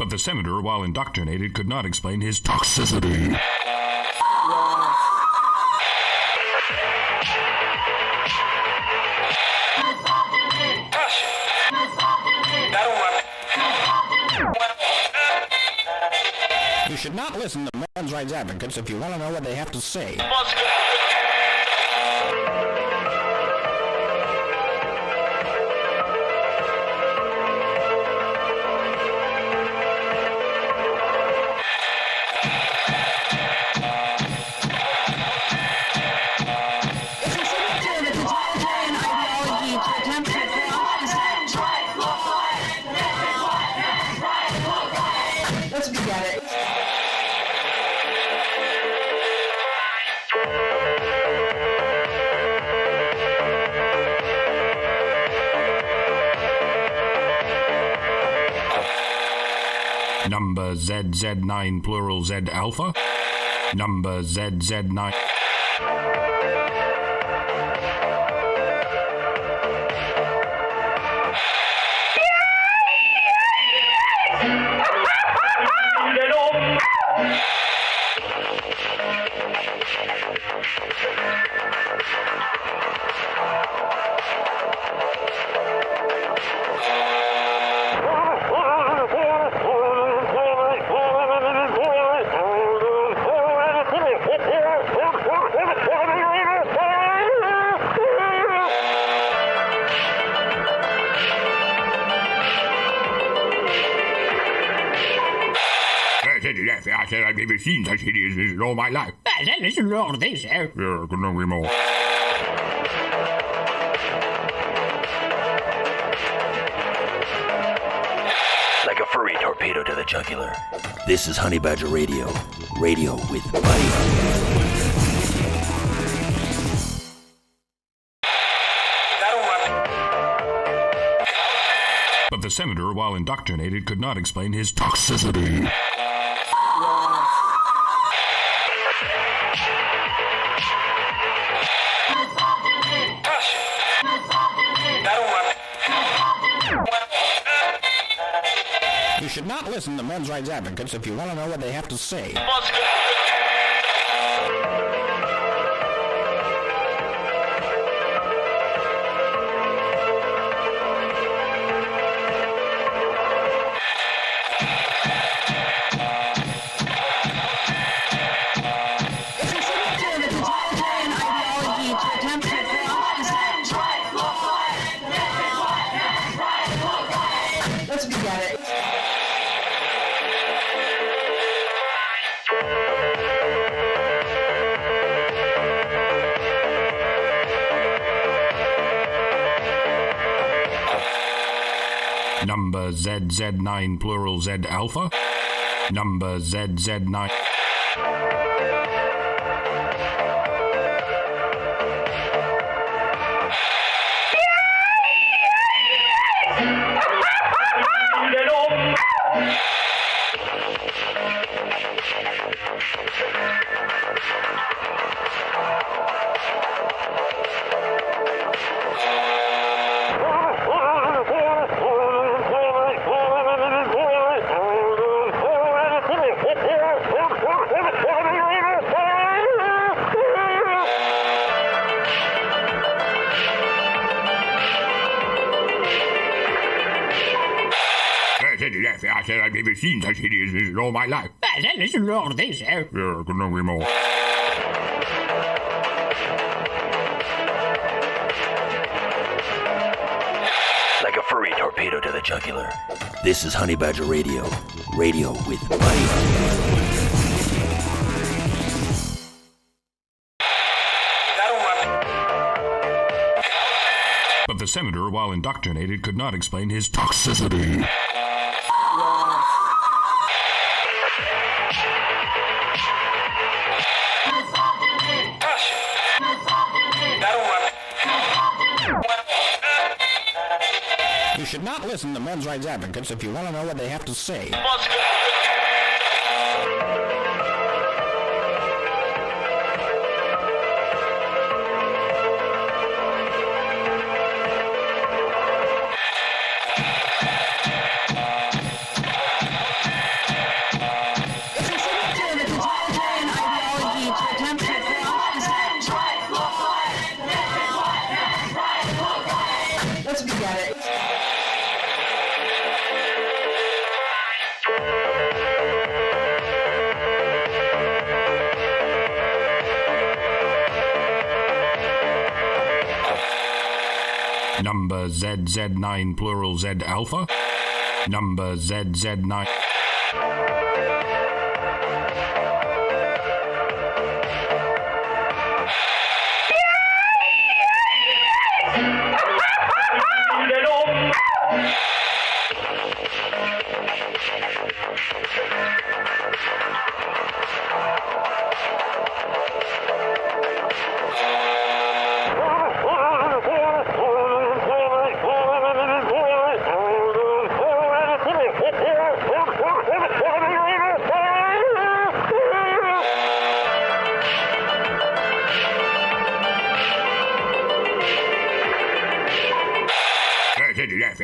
But the senator, while indoctrinated, could not explain his toxicity. You should not listen to men's rights advocates if you want to know what they have to say. Let's begin it. Number ZZ9 plural Z alpha. Number ZZ9. I said I've never seen such hideousness in all my life. Listen to all this, Yeah, couldn't agree more. Like a furry torpedo to the jugular. This is Honey Badger Radio. Radio with Buddy. But the senator, while indoctrinated, could not explain his toxicity. You should not listen to men's rights advocates if you want to know what they have to say. Let's begin it. Number ZZ9 plural Z alpha. Number ZZ9. I said I've never seen such hideousness in all my life. Listen to all this, Yeah, couldn't agree more. Like a furry torpedo to the jugular. This is Honey Badger Radio. Radio with Buddy. But the senator, while indoctrinated, could not explain his toxicity. You should not listen to men's rights advocates if you want to know what they have to say. Let's be at it. Number ZZ9 plural Z alpha. Number ZZ9.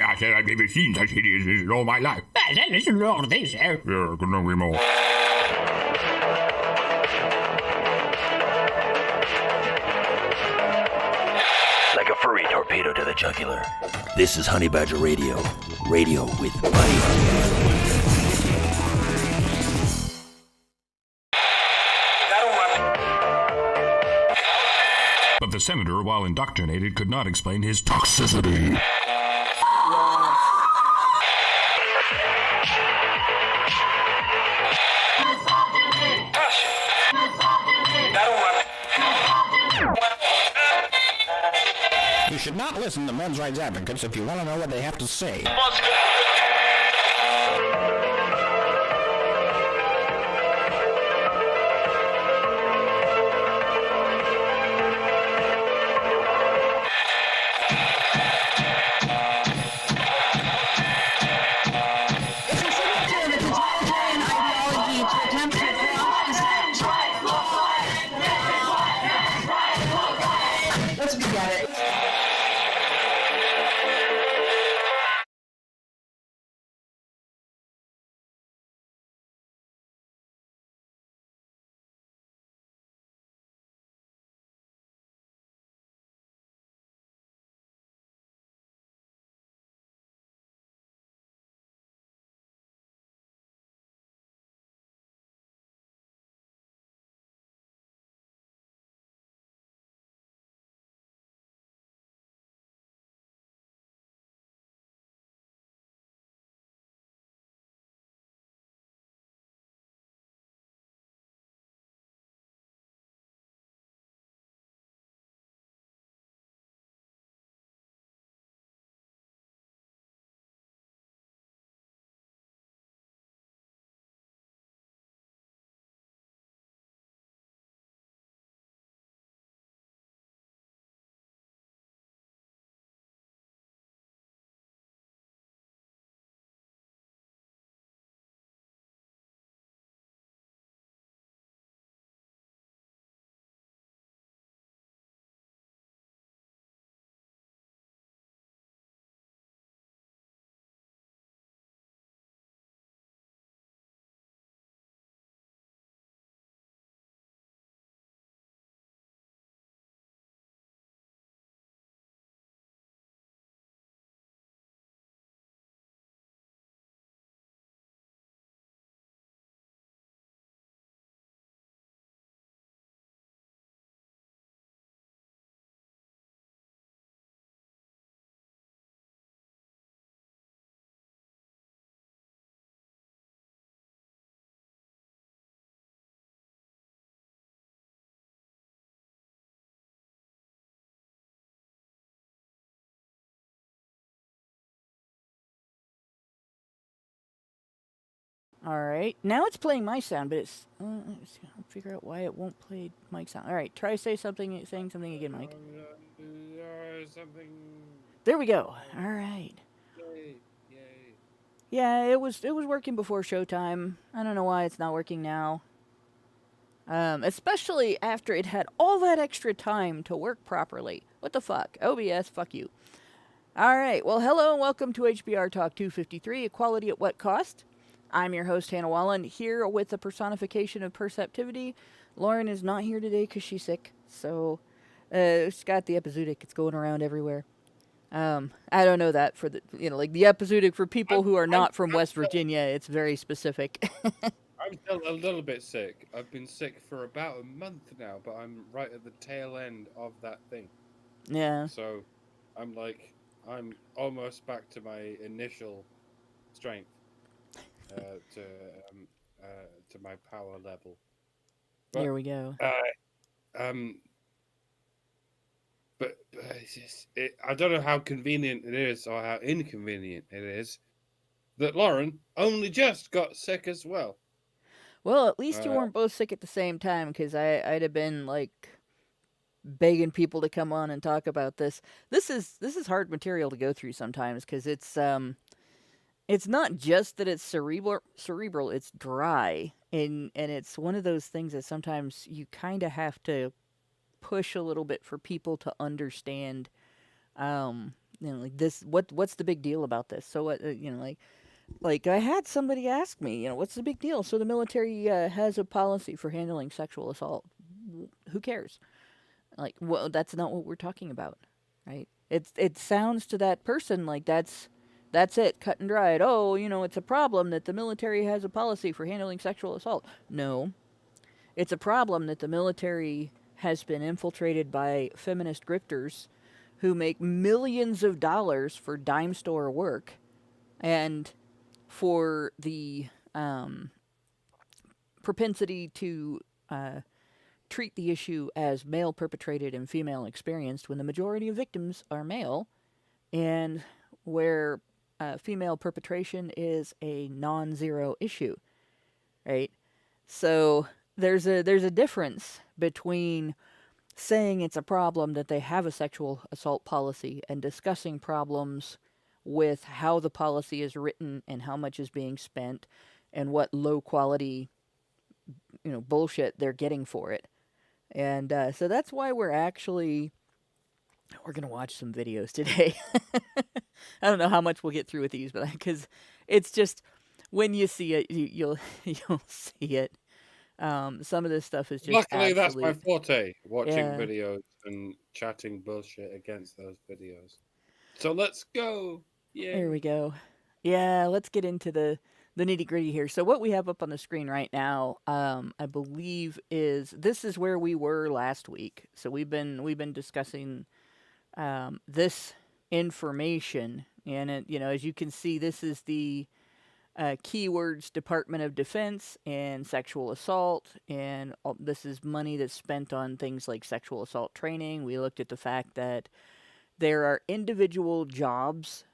I said I've never seen such hideousness in all my life. That is Lord this, Yeah, couldn't agree more. Like a furry torpedo to the jugular. This is Honey Badger Radio. Radio with Buddy. But the senator, while indoctrinated, could not explain his toxicity. You should not listen to men's rights advocates if you want to know what they have to say. Let's be at it. Alright, now it's playing my sound, but it's... let's figure out why it won't play Mike's sound. Alright, try saying something again, Mike. There we go. Alright. Yeah, it was working before showtime. I don't know why it's not working now. Especially after it had all that extra time to work properly. What the fuck? OBS, fuck you. Alright, well hello and welcome to HBR Talk 253, Equality at What Cost? I'm your host, Hannah Wallen, here with the personification of perceptivity. Lauren is not here today because she's sick, so she's got the epizootic. It's going around everywhere. I don't know that for the, like the episodic for people who are not from West Virginia, it's very specific. I'm still a little bit sick. I've been sick for about a month now, but I'm right at the tail end of that thing. Yeah. So I'm almost back to my initial strength, to my power level. But, There we go. But I don't know how convenient it is or how inconvenient it is that Lauren only just got sick as well. Well, at least you weren't both sick at the same time, because I'd have been like begging people to come on and talk about this. This is hard material to go through sometimes, because it's not just that it's cerebral, it's dry, and it's one of those things that sometimes you kind of have to push a little bit for people to understand. Like this, what's the big deal about this? So what, like I had somebody ask me, what's the big deal? So the military has a policy for handling sexual assault. Who cares? Like, well, that's not what we're talking about, right? It sounds to that person like that's it, cut and dried. Oh, it's a problem that the military has a policy for handling sexual assault. No, it's a problem that the military has been infiltrated by feminist grifters who make millions of dollars for dime store work, and for the propensity to treat the issue as male perpetrated and female experienced, when the majority of victims are male, and where female perpetration is a non-zero issue, right? So there's a difference between saying it's a problem that they have a sexual assault policy and discussing problems with how the policy is written and how much is being spent and what low quality bullshit they're getting for it. And so that's why we're going to watch some videos today. I don't know how much we'll get through with these, but because it's just, when you see it, you'll see it. Some of this stuff is just luckily that's my forte, watching videos and chatting bullshit against those videos. So let's go. Yeah. There we go. Yeah, let's get into the nitty gritty here. So what we have up on the screen right now, I believe this is where we were last week. So we've been discussing this information, and as you can see, this is the keywords Department of Defense and sexual assault, and this is money that's spent on things like sexual assault training. We looked at the fact that there are individual jobs,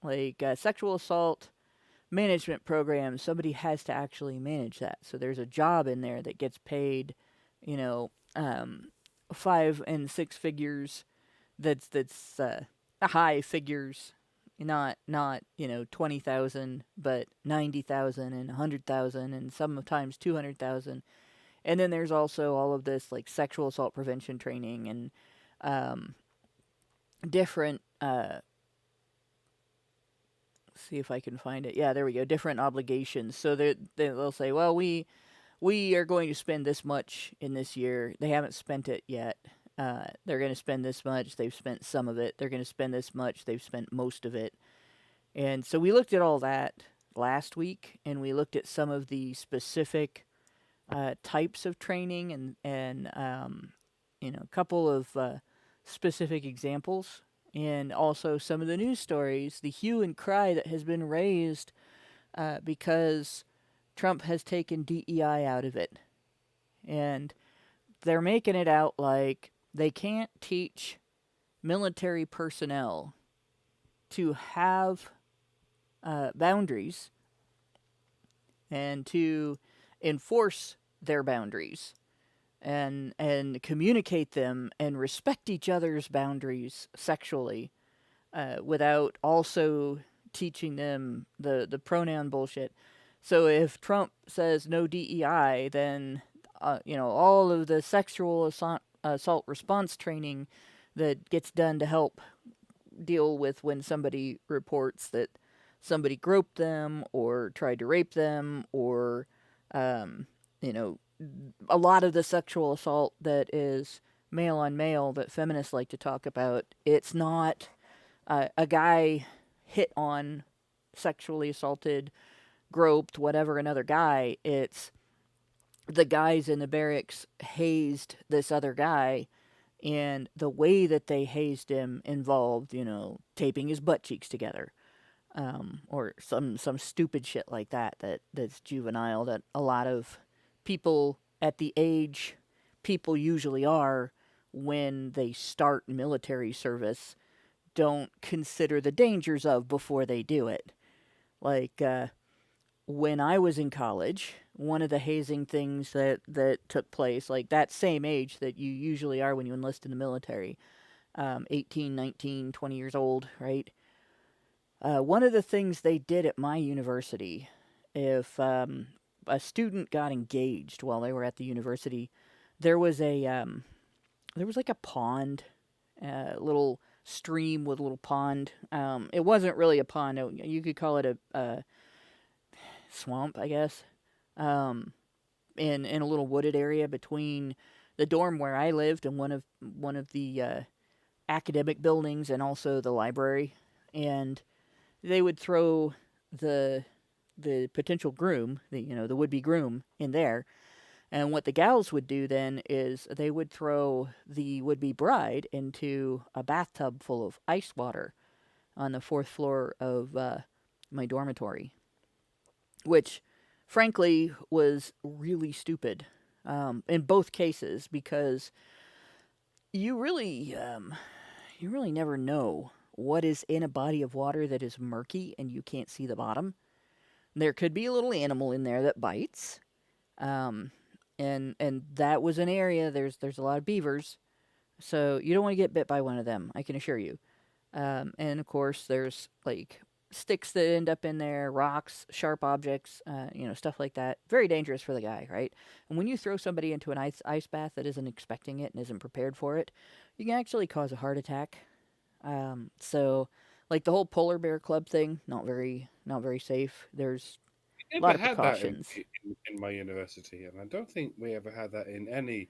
like sexual assault management programs. Somebody has to actually manage that. So there's a job in there that gets paid, 5 and 6 figures. That's high figures. Not 20,000, but 90,000 and 100,000 and sometimes 200,000. And then there's also all of this like sexual assault prevention training and different see if I can find it. Yeah, there we go. Different obligations. So they'll say, well, we are going to spend this much in this year. They haven't spent it yet. They're going to spend this much. They've spent some of it. They're going to spend this much. They've spent most of it. And so we looked at all that last week, and we looked at some of the specific types of training and a couple of specific examples, and also some of the news stories, the hue and cry that has been raised because Trump has taken DEI out of it. And they're making it out like they can't teach military personnel to have boundaries and to enforce their boundaries and communicate them and respect each other's boundaries sexually without also teaching them the pronoun bullshit. So if Trump says no DEI, then all of the sexual assault response training that gets done to help deal with when somebody reports that somebody groped them or tried to rape them, or a lot of the sexual assault that is male on male that feminists like to talk about, it's not a guy hit on, sexually assaulted, groped, whatever, another guy, it's the guys in the barracks hazed this other guy, and the way that they hazed him involved, taping his butt cheeks together, or some stupid shit like that's juvenile, that a lot of people at the age people usually are when they start military service don't consider the dangers of before they do it. Like, when I was in college, one of the hazing things that took place, like that same age that you usually are when you enlist in the military, 18, 19, 20 years old, right? One of the things they did at my university, if a student got engaged while they were at the university, there was like a pond, little stream with a little pond. It wasn't really a pond. You could call it a swamp, I guess. In a little wooded area between the dorm where I lived and one of the academic buildings, and also the library. And they would throw the potential groom, the would-be groom, in there. And what the gals would do then is they would throw the would-be bride into a bathtub full of ice water on the 4th floor of my dormitory, which, frankly, was really stupid in both cases, because you really never know what is in a body of water that is murky and you can't see the bottom. There could be a little animal in there that bites. And that was an area, there's a lot of beavers, so you don't want to get bit by one of them, I can assure you. And of course, there's like sticks that end up in there, rocks, sharp objects, stuff like that. Very dangerous for the guy, right? And when you throw somebody into an ice bath that isn't expecting it and isn't prepared for it, you can actually cause a heart attack. So, like the whole polar bear club thing, not very safe. There's a lot of precautions. That in my university, and I don't think we ever had that in any.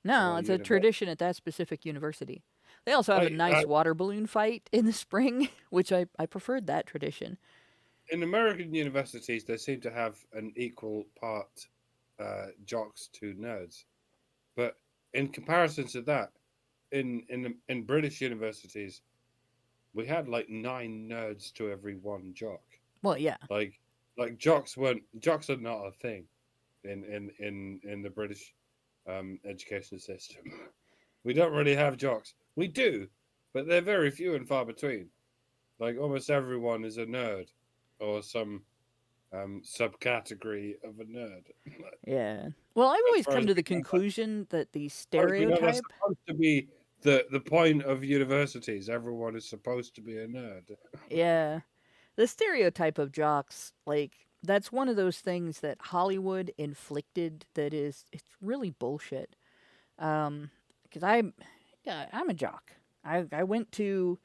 No, it's a tradition at that specific university. They also have a nice water balloon fight in the spring, which I preferred that tradition. In American universities, they seem to have an equal part jocks to nerds, but in comparison to that, in British universities, we had like 9 nerds to every 1 jock. Well, yeah. Like jocks are not a thing in the British education system. We don't really have jocks. We do, but they're very few and far between. Like almost everyone is a nerd or some subcategory of a nerd. Yeah. Well, I've always come to the conclusion that the stereotype. That's supposed to be the point of universities. Everyone is supposed to be a nerd. Yeah. The stereotype of jocks, like, that's one of those things that Hollywood inflicted it's really bullshit. Because I'm a jock. I went to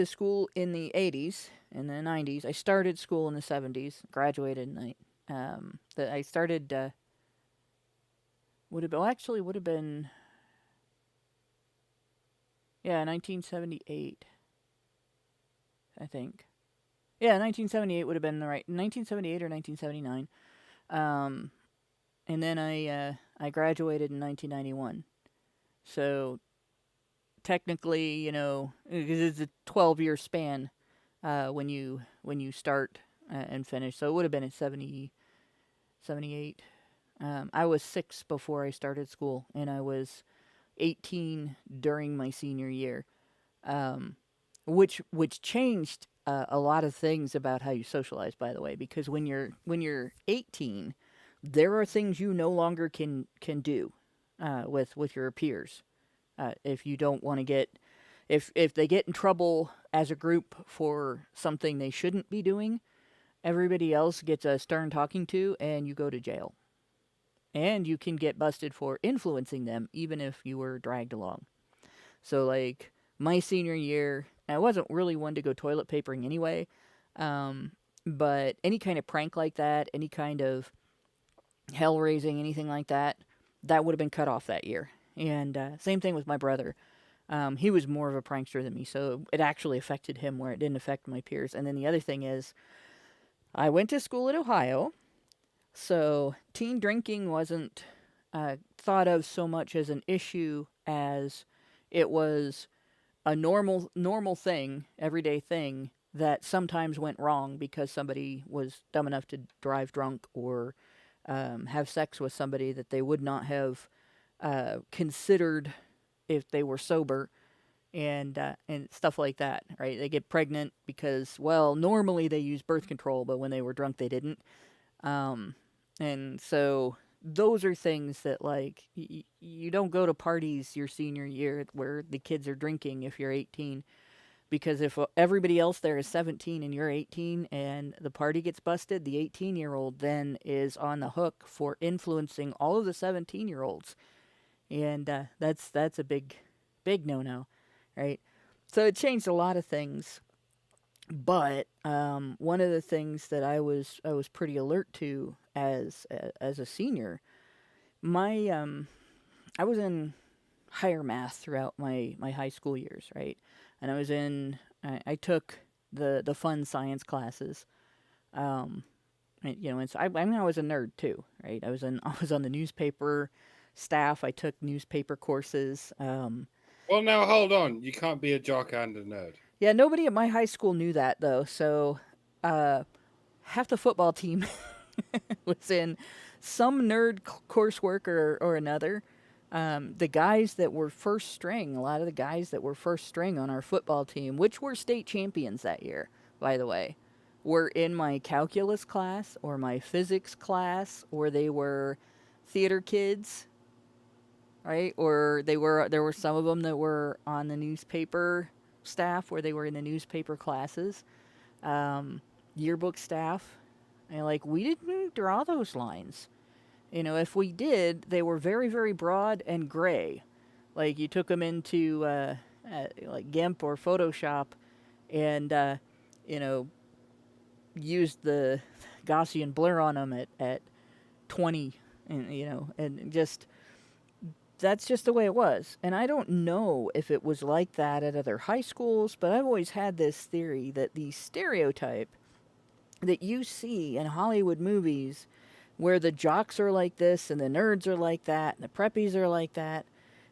school in the 80s and the 90s. I started school in the 70s, graduated in I started, would have been, 1978, I think. Yeah, 1978 would have been the right, 1978 or 1979. And then I graduated in 1991. So technically, it's a 12-year span when you start and finish. So it would have been in 78. I was 6 before I started school, and I was 18 during my senior year, which changed a lot of things about how you socialize, by the way, because when you're 18, there are things you no longer can do with your peers. If you don't want to get, if they get in trouble as a group for something they shouldn't be doing, everybody else gets a stern talking to, and you go to jail. And you can get busted for influencing them, even if you were dragged along. So, like, my senior year, I wasn't really one to go toilet papering anyway, but any kind of prank like that, any kind of hell-raising, anything like that, that would have been cut off that year. And same thing with my brother. He was more of a prankster than me, so it actually affected him where it didn't affect my peers. And then the other thing is, I went to school in Ohio, so teen drinking wasn't thought of so much as an issue as it was a normal thing, everyday thing that sometimes went wrong because somebody was dumb enough to drive drunk or have sex with somebody that they would not have considered if they were sober, and stuff like that, right? They get pregnant because, well, normally they use birth control, but when they were drunk they didn't. And so those are things that, like, you don't go to parties your senior year where the kids are drinking if you're 18, because if everybody else there is 17 and you're 18 and the party gets busted, the 18-year-old then is on the hook for influencing all of the 17-year-olds. And that's a big no-no, right? So it changed a lot of things. But one of the things that I was pretty alert to as a senior, I was in higher math throughout my high school years, right? And I took the fun science classes, and so I mean I was a nerd too, right? I was on the newspaper staff. I took newspaper courses. Well, now hold on. You can't be a jock and a nerd. Yeah, nobody at my high school knew that, though. So half the football team was in some nerd coursework or another. The guys that were first string, a lot of the guys that were first string on our football team, which were state champions that year, by the way, were in my calculus class or my physics class, or they were theater kids, right? Or there were some of them that were on the newspaper staff where they were in the newspaper classes, yearbook staff, and like we didn't draw those lines. If we did, they were very, very broad and gray. Like you took them into like GIMP or Photoshop, and used the Gaussian blur on them at 20, and just. That's just the way it was. And I don't know if it was like that at other high schools, but I've always had this theory that the stereotype that you see in Hollywood movies where the jocks are like this and the nerds are like that and the preppies are like that,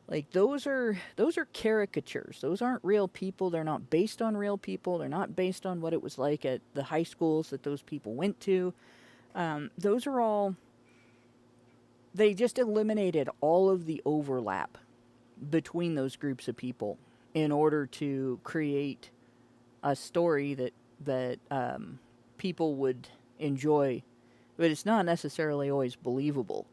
like those are caricatures. Those aren't real people. They're not based on real people. They're not based on what it was like at the high schools that those people went to. Those are all... They just eliminated all of the overlap between those groups of people in order to create a story that people would enjoy, but it's not necessarily always believable.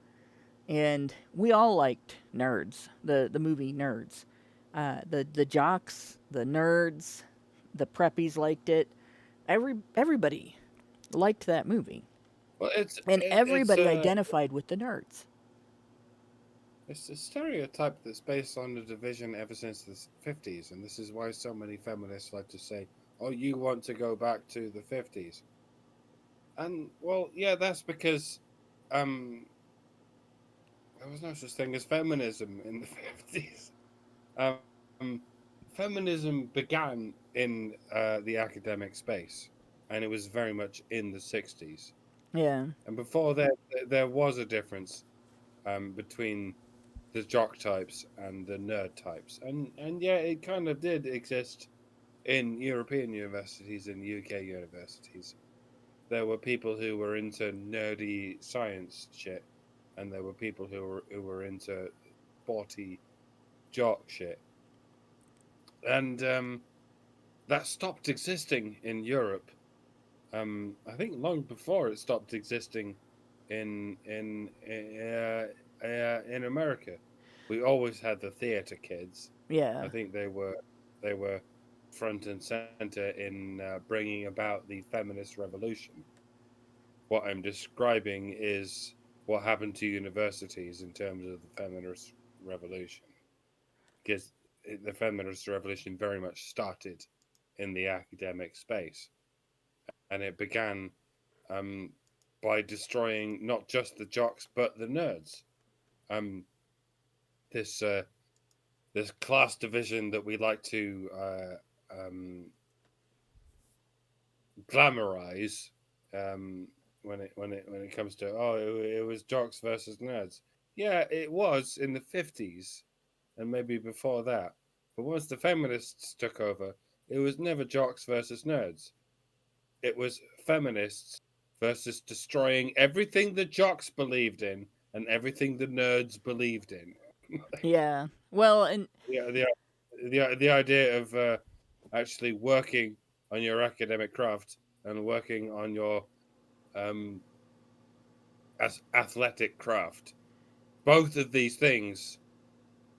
And we all liked Nerds, the movie Nerds. The jocks, the nerds, the preppies liked it. Everybody liked that movie. Well, everybody identified with the nerds. It's a stereotype that's based on the division ever since the 50s, and this is why so many feminists like to say, oh, you want to go back to the 50s. And, well, yeah, that's because there was no such thing as feminism in the 50s. Feminism began in the academic space, and it was very much in the 60s. Yeah. And before that, there was a difference between the jock types and the nerd types, and yeah, it kind of did exist in European universities and UK universities. There were people who were into nerdy science shit, and there were people who were into sporty jock shit, and that stopped existing in Europe. I think long before it stopped existing in America. We always had the theater kids. Yeah. I think they were front and center in bringing about the feminist revolution. What I'm describing is what happened to universities in terms of the feminist revolution, because the feminist revolution very much started in the academic space, and it began by destroying not just the jocks but the nerds. this class division that we like to glamorize when it comes to it was jocks versus nerds. Yeah, it was in the 50s and maybe before that. But once the feminists took over, it was never jocks versus nerds. It was feminists versus destroying everything the jocks believed in and everything the nerds believed in. Yeah. Well, and Yeah, the idea of actually working on your academic craft and working on your athletic craft. Both of these things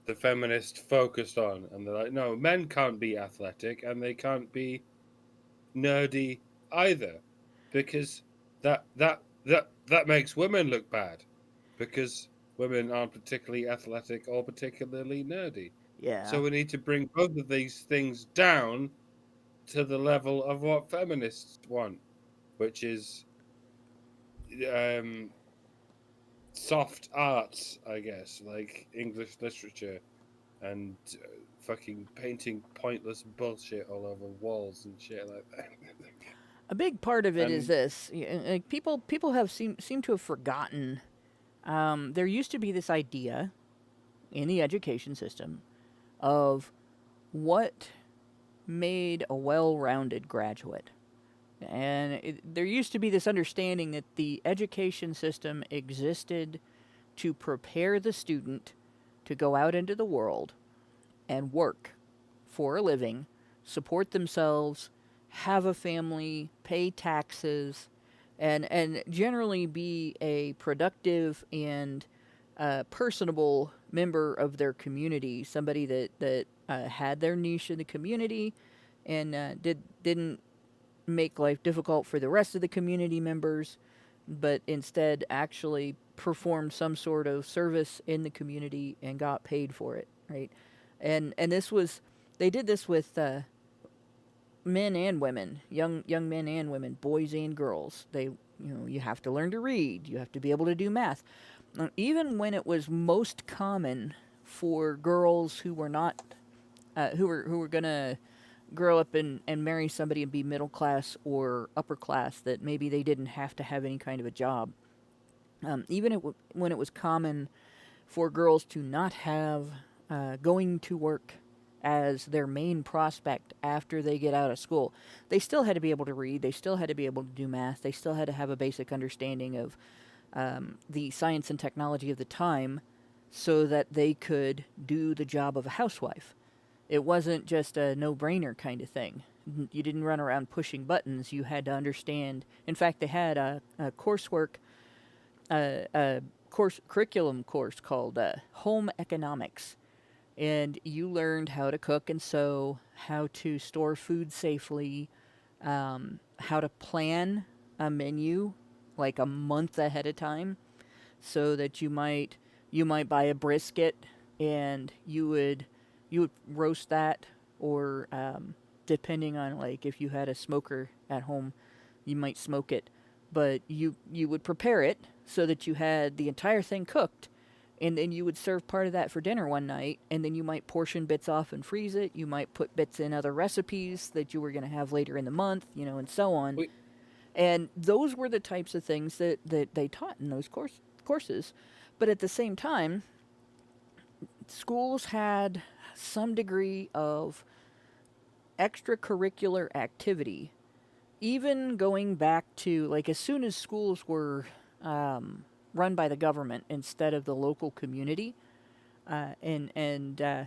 the feminists focused on, and they're like, no, men can't be athletic and they can't be nerdy either, because that makes women look bad, because women aren't particularly athletic or particularly nerdy. yeah. So we need to bring both of these things down to the level of what feminists want, which is soft arts, I guess, like English literature and fucking painting pointless bullshit all over walls and shit like that. A big part of it is And this: like people have seem to have forgotten. There used to be this idea in the education system of what made a well-rounded graduate. And there used to be this understanding that the education system existed to prepare the student to go out into the world and work for a living, support themselves, have a family, pay taxes, and generally be a productive and personable member of their community, somebody that had their niche in the community and didn't make life difficult for the rest of the community members, but instead actually performed some sort of service in the community and got paid for it, right? And they did this with men and women, young men and women, boys and girls. You have to learn to read, you have to be able to do math. Even when it was most common for girls who were not who were gonna grow up and marry somebody and be middle class or upper class, that maybe they didn't have to have any kind of a job. When it was common for girls to not have going to work as their main prospect after they get out of school, they still had to be able to read, they still had to be able to do math, they still had to have a basic understanding of the science and technology of the time so that they could do the job of a housewife. It wasn't just a no-brainer kind of thing. You didn't run around pushing buttons. You had to understand. In fact, they had a curriculum course called Home Economics. And you learned how to cook and sew, how to store food safely, how to plan a menu like a month ahead of time, so that you might buy a brisket and you would roast that, or depending on, like, if you had a smoker at home, you might smoke it, but you would prepare it so that you had the entire thing cooked, and then you would serve part of that for dinner one night, and then you might portion bits off and freeze it. You might put bits in other recipes that you were going to have later in the month, and so on. And those were the types of things that they taught in those courses. But at the same time, schools had some degree of extracurricular activity, even going back to, like, as soon as schools were run by the government instead of the local community, and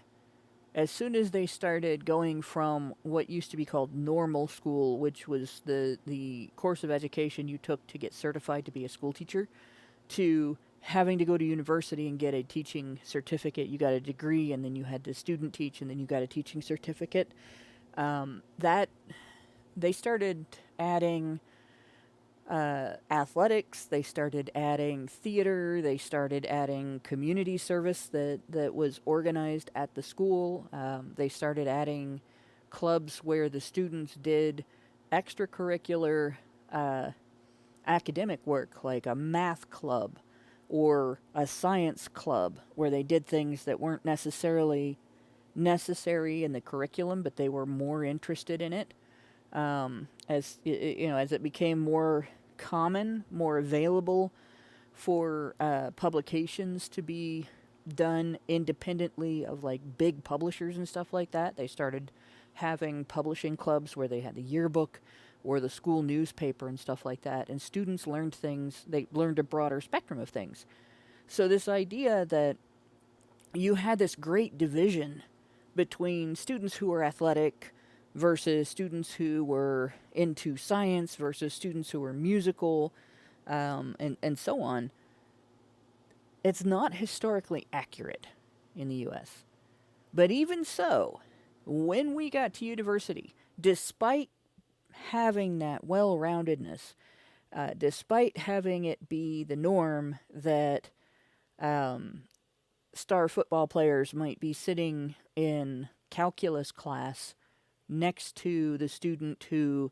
as soon as they started going from what used to be called normal school, which was the course of education you took to get certified to be a school teacher, to having to go to university and get a teaching certificate. You got a degree, and then you had to student teach, and then you got a teaching certificate. That they started adding athletics, they started adding theater, they started adding community service that was organized at the school. They started adding clubs where the students did extracurricular academic work, like a math club or a science club, where they did things that weren't necessarily necessary in the curriculum, but they were more interested in it. As it became more common, more available for publications to be done independently of like big publishers and stuff like that, they started having publishing clubs where they had the yearbook or the school newspaper and stuff like that, and students learned things. They learned a broader spectrum of things. So this idea that you had this great division between students who were athletic versus students who were into science versus students who were musical, and so on, it's not historically accurate in the U.S. But even so, when we got to university, despite having that well-roundedness, despite having it be the norm that star football players might be sitting in calculus class next to the student who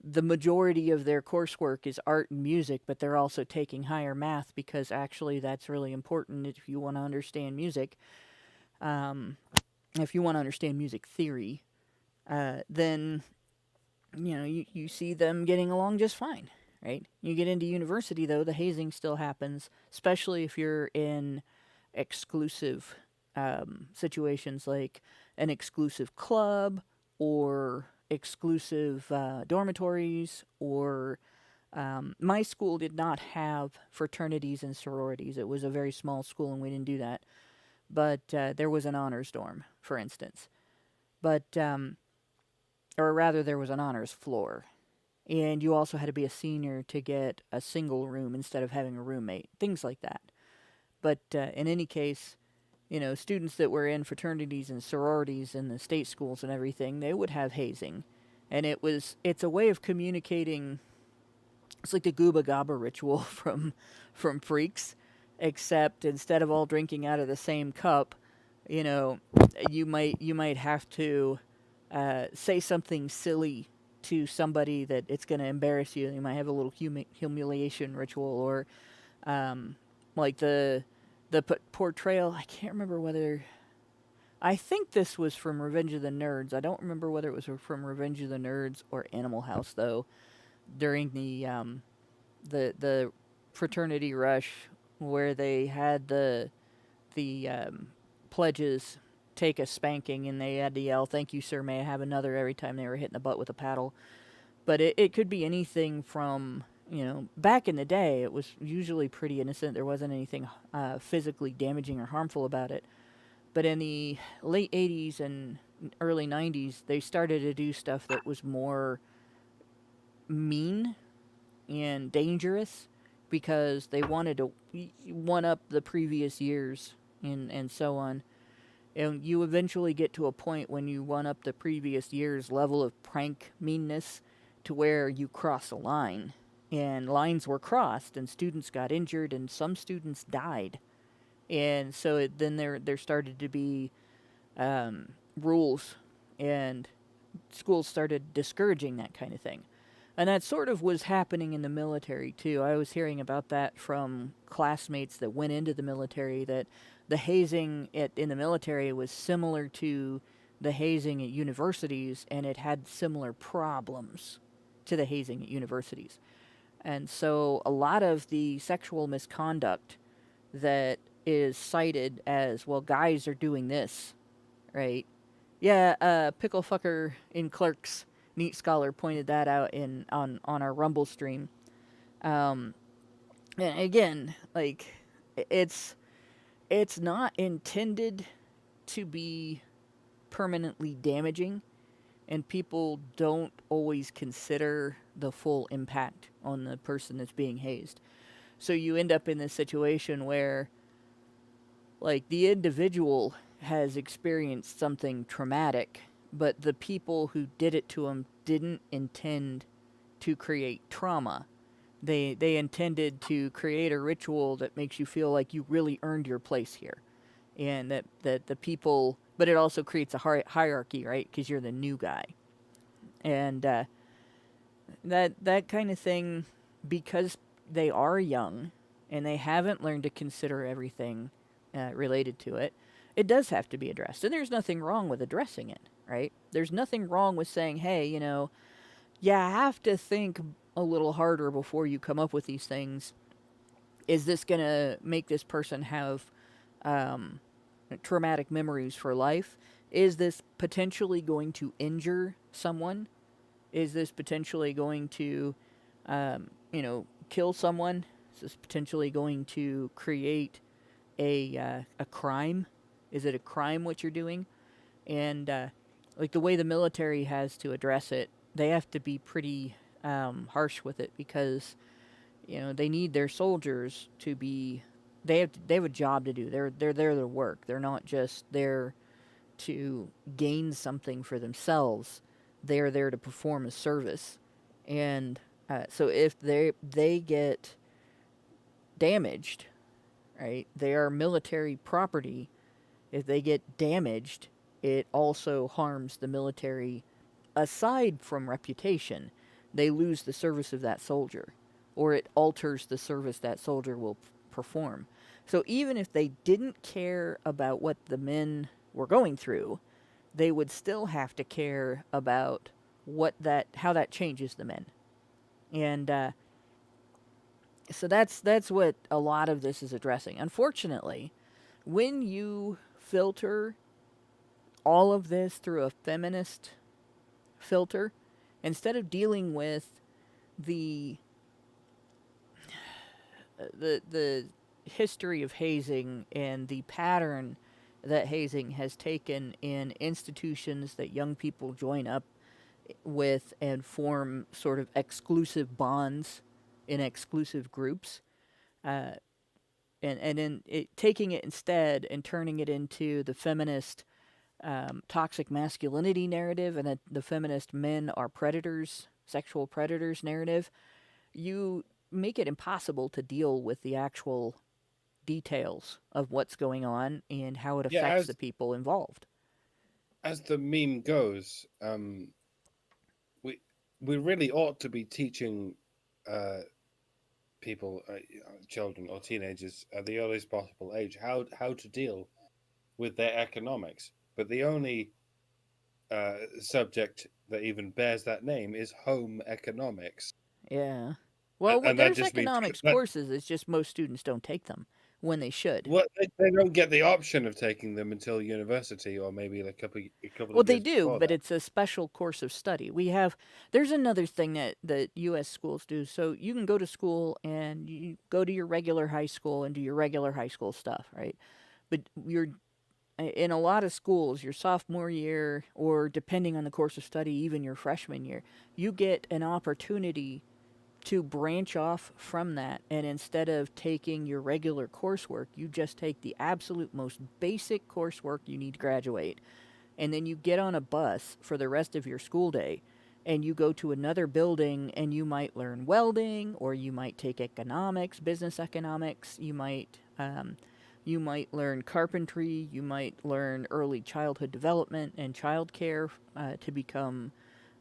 the majority of their coursework is art and music, but they're also taking higher math because actually that's really important if you want to understand music. If you want to understand music theory, then you see them getting along just fine, right? You get into university, though, the hazing still happens, especially if you're in exclusive situations like an exclusive club or exclusive dormitories, or my school did not have fraternities and sororities. It was a very small school and we didn't do that. But there was an honors dorm, for instance. But, or rather there was an honors floor. And you also had to be a senior to get a single room instead of having a roommate. Things like that. But in any case, students that were in fraternities and sororities in the state schools and everything, they would have hazing. And it's a way of communicating. It's like the Gooba Gaba ritual from Freaks, except instead of all drinking out of the same cup, you might have to say something silly to somebody that it's going to embarrass you. You might have a little humiliation ritual, or like the portrayal. I can't remember whether. I think this was from Revenge of the Nerds. I don't remember whether it was from Revenge of the Nerds or Animal House, though. During the fraternity rush, where they had the pledges take a spanking, and they had to yell, "Thank you, sir, may I have another," every time they were hitting the butt with a paddle. But it could be anything from, back in the day, it was usually pretty innocent. There wasn't anything physically damaging or harmful about it. But in the late 80s and early 90s, they started to do stuff that was more mean and dangerous because they wanted to one-up the previous years and so on. And you eventually get to a point when you one-up the previous year's level of prank meanness to where you cross a line. And lines were crossed, and students got injured, and some students died. And so then there started to be rules, and schools started discouraging that kind of thing. And that sort of was happening in the military, too. I was hearing about that from classmates that went into the military, that the hazing in the military was similar to the hazing at universities, and it had similar problems to the hazing at universities. And so a lot of the sexual misconduct that is cited as, well, guys are doing this, right? Yeah, Pickle Fucker in Clerks, Neat Scholar, pointed that out on our Rumble stream. And again, like, it's not intended to be permanently damaging, and people don't always consider the full impact on the person that's being hazed. So you end up in this situation where, like, the individual has experienced something traumatic, but the people who did it to them didn't intend to create trauma. They intended to create a ritual that makes you feel like you really earned your place here. And that the people... But it also creates a hierarchy, right? Because you're the new guy. And that kind of thing, because they are young and they haven't learned to consider everything related to it, it does have to be addressed. And there's nothing wrong with addressing it, right? There's nothing wrong with saying, hey, you have to think a little harder before you come up with these things. Is this going to make this person have traumatic memories for life? Is this potentially going to injure someone? Is this potentially going to, kill someone? Is this potentially going to create a crime? Is it a crime what you're doing? And like the way the military has to address it, they have to be pretty harsh with it because they need their soldiers to be. They have a job to do. They're there to work. They're not just there to gain something for themselves. They're there to perform a service, and so if they get damaged, right? They are military property. If they get damaged, it also harms the military. Aside from reputation, they lose the service of that soldier, or it alters the service that soldier will perform. So even if they didn't care about what the men were going through, they would still have to care about how that changes the men. And so that's what a lot of this is addressing. Unfortunately, when you filter all of this through a feminist filter, instead of dealing with the history of hazing and the pattern that hazing has taken in institutions that young people join up with and form sort of exclusive bonds in exclusive groups, and then taking it instead and turning it into the feminist toxic masculinity narrative and the feminist men are predators, sexual predators narrative, you make it impossible to deal with the actual details of what's going on and how it affects the people involved. As the meme goes, we really ought to be teaching people, children or teenagers at the earliest possible age how to deal with their economics. But the only subject that even bears that name is home economics. Yeah. Well, and there's economics courses. It's just most students don't take them when they should. Well, they don't get the option of taking them until university or maybe a couple well, of they years do, but that. It's a special course of study. There's another thing that U.S. schools do. So you can go to school and you go to your regular high school and do your regular high school stuff, right? But in a lot of schools, your sophomore year, or depending on the course of study, even your freshman year, you get an opportunity to branch off from that, and instead of taking your regular coursework, you just take the absolute most basic coursework you need to graduate, and then you get on a bus for the rest of your school day, and you go to another building, and you might learn welding, or you might take economics, business economics, you might learn carpentry, you might learn early childhood development and childcare to become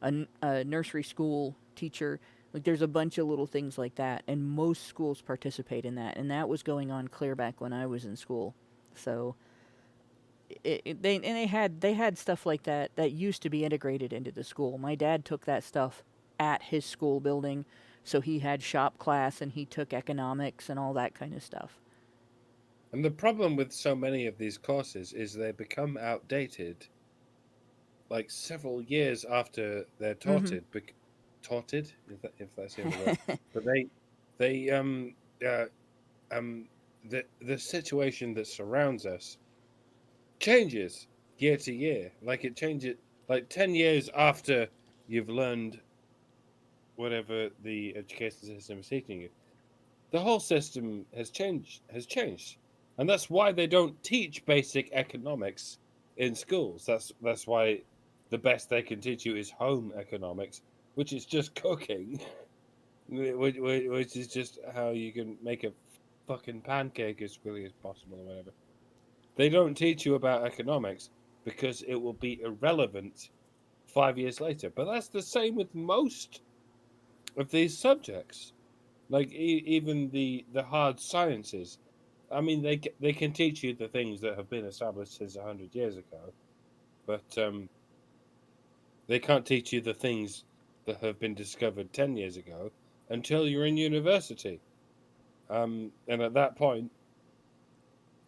a nursery school teacher. Like, there's a bunch of little things like that, and most schools participate in that, and that was going on clear back when I was in school. So they had stuff like that used to be integrated into the school. My dad took that stuff at his school building, so he had shop class and he took economics and all that kind of stuff. And the problem with so many of these courses is they become outdated like several years after they're taught. Taughted, if that's even the word. But the situation that surrounds us changes year to year. Like, it changes like 10 years after you've learned whatever the education system is teaching you. The whole system has changed. And that's why they don't teach basic economics in schools. That's why the best they can teach you is home economics, which is just cooking, which is just how you can make a fucking pancake as quickly as possible or whatever. They don't teach you about economics because it will be irrelevant 5 years later. But that's the same with most of these subjects. Like, even the hard sciences. I mean, they can teach you the things that have been established since 100 years ago, but they can't teach you the things that have been discovered 10 years ago until you're in university. And at that point,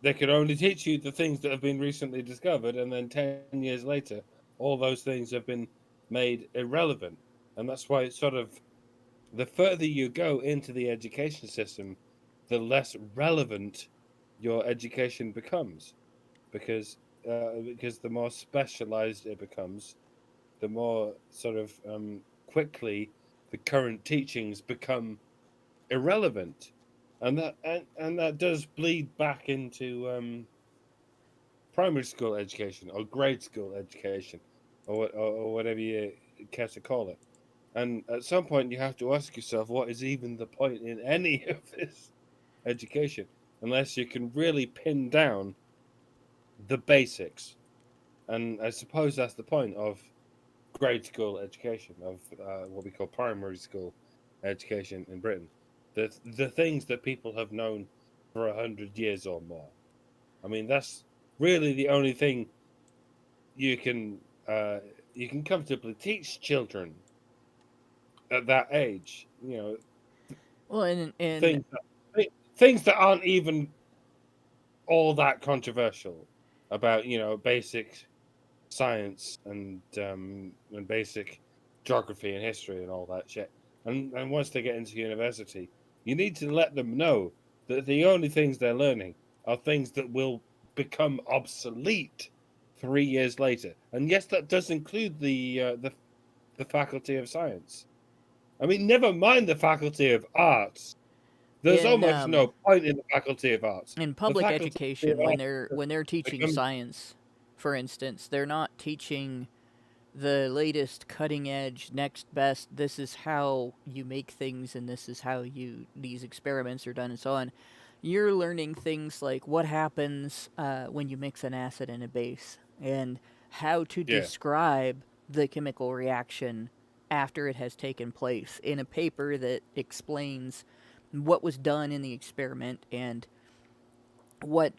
they can only teach you the things that have been recently discovered, and then 10 years later, all those things have been made irrelevant. And that's why it's sort of, the further you go into the education system, the less relevant your education becomes, because the more specialized it becomes, the more sort of quickly the current teachings become irrelevant, and that does bleed back into primary school education or grade school education, or whatever you care to call it. And at some point, you have to ask yourself, what is even the point in any of this education, unless you can really pin down the basics? And I suppose that's the point of grade school education, of what we call primary school education in Britain. The things that people have known for 100 years or more. I mean, that's really the only thing you can comfortably teach children at that age. You know, Well, and things that aren't even all that controversial about, basic science and basic geography and history and all that shit. And once they get into university, you need to let them know that the only things they're learning are things that will become obsolete 3 years later. And yes, that does include the faculty of science. I mean, never mind the faculty of arts. There's almost no point in the faculty of arts. in The public faculty education, of when arts they're teaching becomes- science, for instance, they're not teaching the latest cutting edge, next best, this is how you make things and this is how these experiments are done and so on. You're learning things like what happens when you mix an acid and a base, and how to describe the chemical reaction after it has taken place in a paper that explains what was done in the experiment and what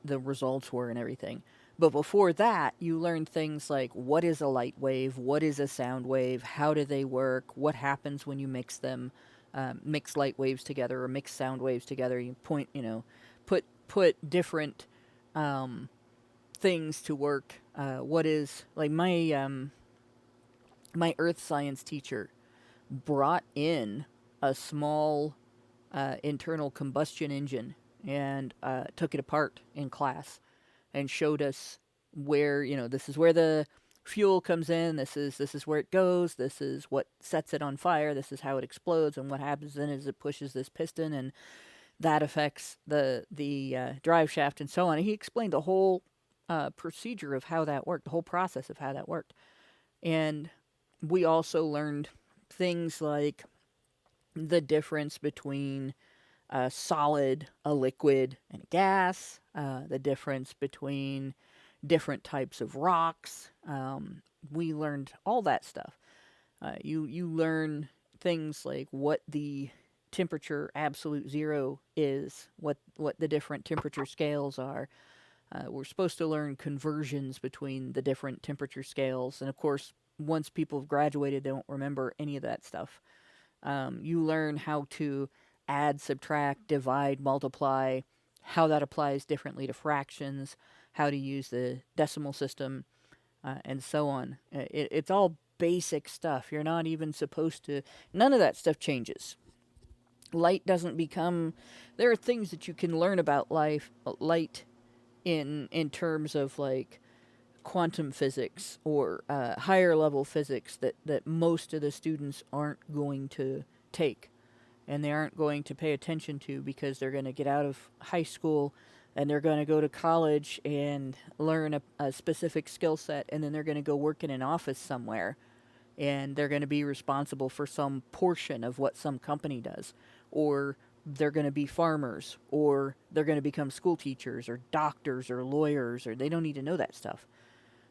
the results were and everything. But before that, you learn things like what is a light wave, what is a sound wave, how do they work, what happens when you mix them, mix light waves together or mix sound waves together. You put different things to work. What is like my earth science teacher brought in a small internal combustion engine and took it apart in class and showed us where, this is where the fuel comes in, this is where it goes, this is what sets it on fire, this is how it explodes, and what happens then is it pushes this piston and that affects the drive shaft and so on. And he explained the whole procedure of how that worked, the whole process of how that worked. And we also learned things like the difference between a solid, a liquid, and a gas, the difference between different types of rocks. We learned all that stuff. You learn things like what the temperature absolute zero is, what the different temperature scales are. We're supposed to learn conversions between the different temperature scales, and of course, once people have graduated, they don't remember any of that stuff. You learn how to add, subtract, divide, multiply, how that applies differently to fractions, how to use the decimal system, and so on. It's all basic stuff. You're not even supposed to... None of that stuff changes. Light doesn't become... There are things that you can learn about light in terms of, like, quantum physics or higher level physics that most of the students aren't going to take. And they aren't going to pay attention to because they're going to get out of high school and they're going to go to college and learn a specific skill set, and then they're going to go work in an office somewhere, and they're going to be responsible for some portion of what some company does, or they're going to be farmers, or they're going to become school teachers or doctors or lawyers, or they don't need to know that stuff.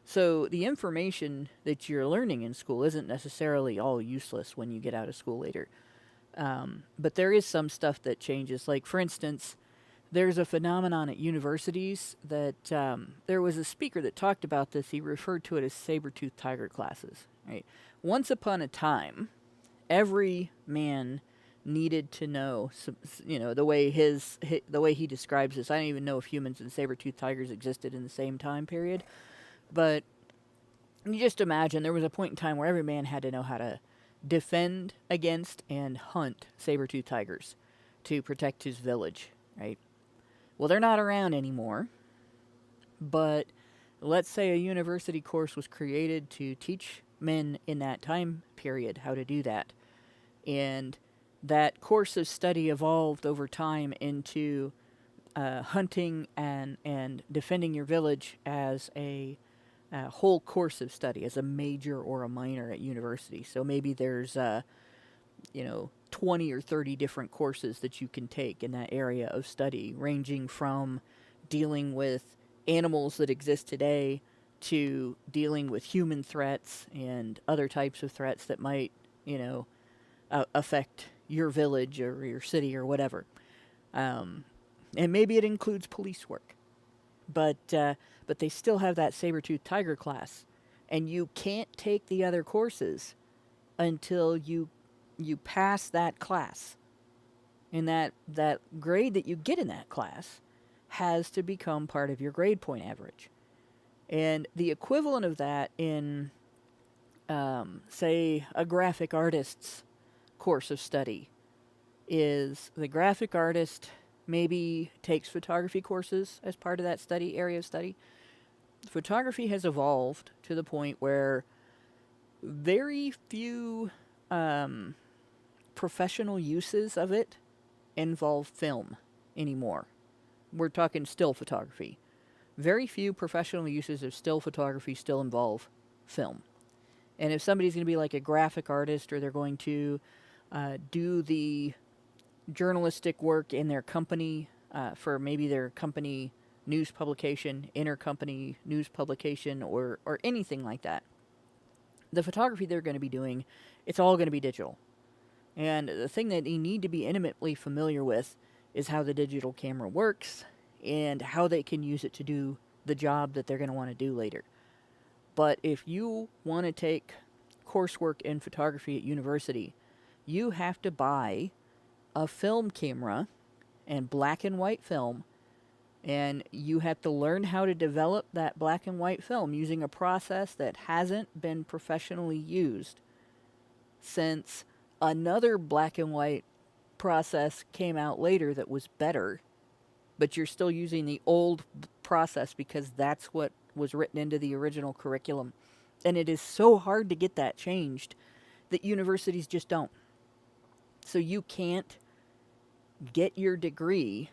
So the information that you're learning in school isn't necessarily all useless when you get out of school later. But there is some stuff that changes. Like, for instance, there's a phenomenon at universities that there was a speaker that talked about this. He referred to it as saber-toothed tiger classes. Right? Once upon a time, every man needed to know, the way the way he describes this. I don't even know if humans and saber-toothed tigers existed in the same time period, but you just imagine there was a point in time where every man had to know how to defend against and hunt saber-toothed tigers to protect his village, right? Well, they're not around anymore, but let's say a university course was created to teach men in that time period how to do that. And that course of study evolved over time into hunting and defending your village as a whole course of study, as a major or a minor at university. So maybe there's 20 or 30 different courses that you can take in that area of study, ranging from dealing with animals that exist today to dealing with human threats and other types of threats that might, affect your village or your city or whatever. And maybe it includes police work. But they still have that saber-toothed tiger class. And you can't take the other courses until you pass that class. And that grade that you get in that class has to become part of your grade point average. And the equivalent of that in, say, a graphic artist's course of study is the graphic artist maybe takes photography courses as part of that area of study. Photography has evolved to the point where very few professional uses of it involve film anymore. We're talking still photography. Very few professional uses of still photography still involve film. And if somebody's going to be like a graphic artist, or they're going to do the journalistic work in their company for maybe their company news publication, intercompany news publication, or anything like that, the photography they're going to be doing, it's all going to be digital. And the thing that you need to be intimately familiar with is how the digital camera works and how they can use it to do the job that they're going to want to do later. But if you want to take coursework in photography at university, you have to buy a film camera and black and white film, and you have to learn how to develop that black and white film using a process that hasn't been professionally used since another black and white process came out later that was better, but you're still using the old process because that's what was written into the original curriculum. And it is so hard to get that changed that universities just don't. So you can't get your degree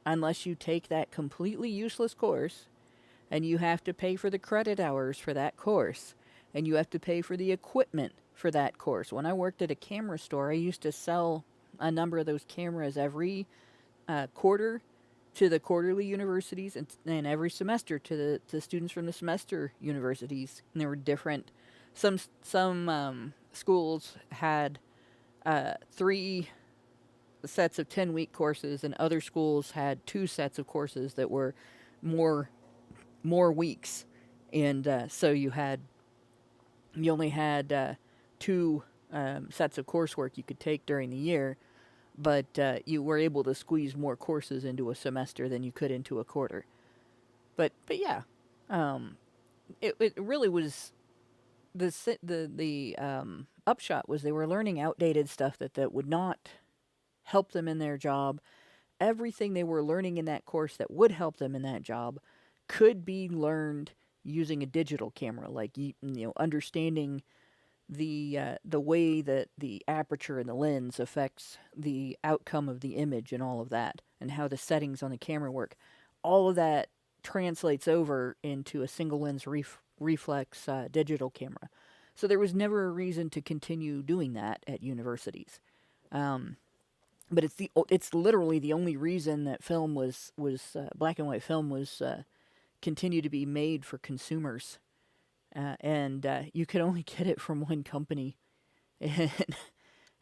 unless you take that completely useless course, and you have to pay for the credit hours for that course, and you have to pay for the equipment for that course. When I worked at a camera store, I used to sell a number of those cameras every quarter to the quarterly universities, and every semester to the students from the semester universities. And there were different. Some schools had 3 sets of 10-week courses, and other schools had 2 sets of courses that were more weeks. And so you only had 2 sets of coursework you could take during the year, but you were able to squeeze more courses into a semester than you could into a quarter. But yeah, it really was the upshot was they were learning outdated stuff that would not help them in their job. Everything they were learning in that course that would help them in that job could be learned using a digital camera, like understanding the way that the aperture and the lens affects the outcome of the image and all of that, and how the settings on the camera work. All of that translates over into a single lens reflex digital camera. So there was never a reason to continue doing that at universities. But it's literally the only reason that film was black and white film was continued to be made for consumers, and you could only get it from one company, and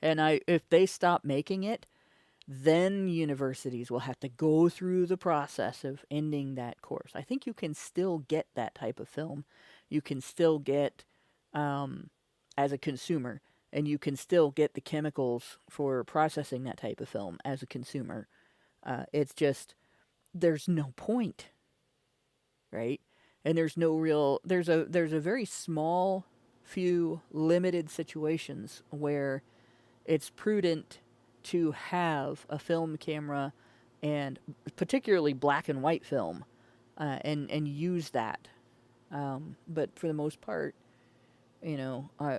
if they stop making it, then universities will have to go through the process of ending that course. I think you can still get that type of film. You can still get, as a consumer, and you can still get the chemicals for processing that type of film as a consumer. It's just, there's no point, right? And there's no real, there's a very small few limited situations where it's prudent to have a film camera, and particularly black and white film, and use that. But for the most part,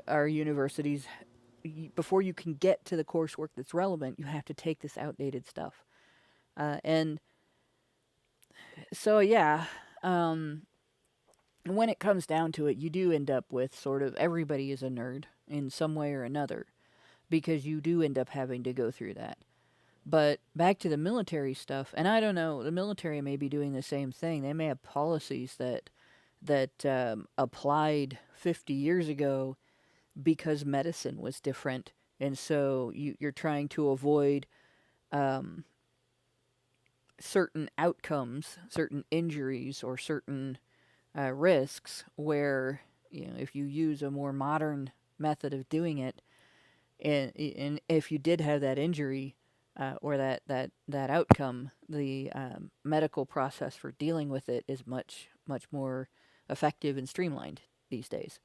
our universities, before you can get to the coursework that's relevant, you have to take this outdated stuff. And so, yeah, when it comes down to it, you do end up with sort of everybody is a nerd in some way or another, because you do end up having to go through that. But back to the military stuff, and I don't know, the military may be doing the same thing. They may have policies that applied 50 years ago because medicine was different, and so you're trying to avoid certain outcomes, certain injuries, or certain risks where, if you use a more modern method of doing it, and if you did have that injury or that outcome, the medical process for dealing with it is much more effective and streamlined these days.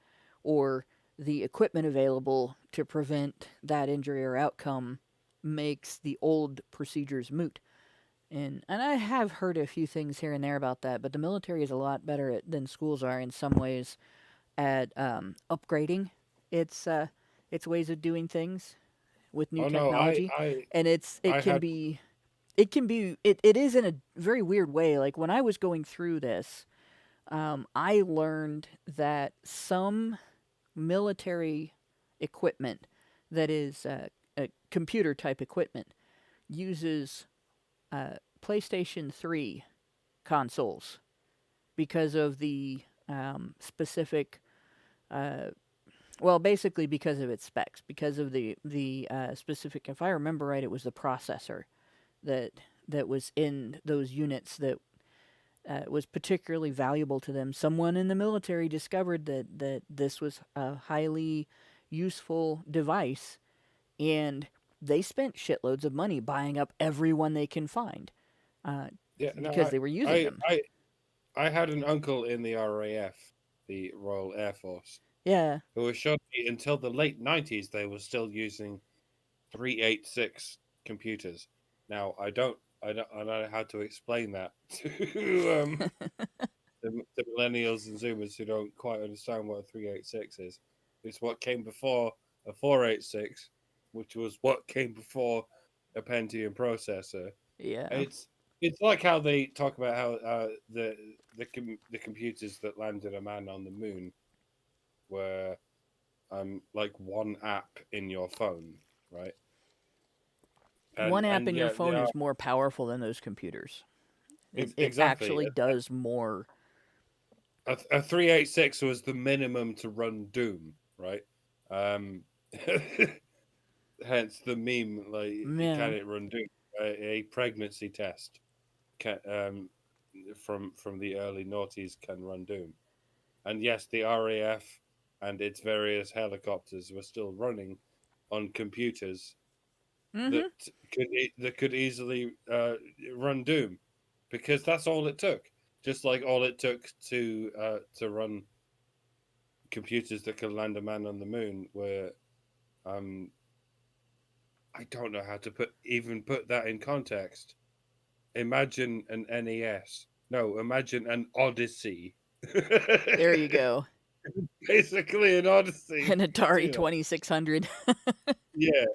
Or the equipment available to prevent that injury or outcome makes the old procedures moot. And I have heard a few things here and there about that, but the military is a lot better than schools are in some ways at upgrading its ways of doing things with new technology. And it is in a very weird way. Like when I was going through this, I learned that some military equipment that is a computer type equipment uses PlayStation 3 consoles because of the specific, basically because of its specs, because of the specific, if I remember right, it was the processor that was in those units that was particularly valuable to them. Someone in the military discovered that this was a highly useful device, and they spent shitloads of money buying up every one they can find because they were using them. I had an uncle in the RAF, the Royal Air Force. Yeah. Who assured me until the late 90s they were still using 386 computers. Now I don't know how to explain that to the millennials and Zoomers who don't quite understand what a 386 is. It's what came before a 486, which was what came before a Pentium processor. Yeah. It's like how they talk about how the computers that landed a man on the moon were like one app in your phone, right? One app in your phone is more powerful than those computers. It Exactly. actually does more. A 386 was the minimum to run Doom, right? Hence the meme, like, can it run Doom? A pregnancy test from the early noughties can run Doom. And yes, the RAF and its various helicopters were still running on computers that could easily run Doom, because that's all it took. Just like all it took to run computers that could land a man on the moon were, I don't know how to put that in context. Imagine an NES. No, imagine an Odyssey. There you go. Basically an Odyssey. An Atari 2600. Yeah.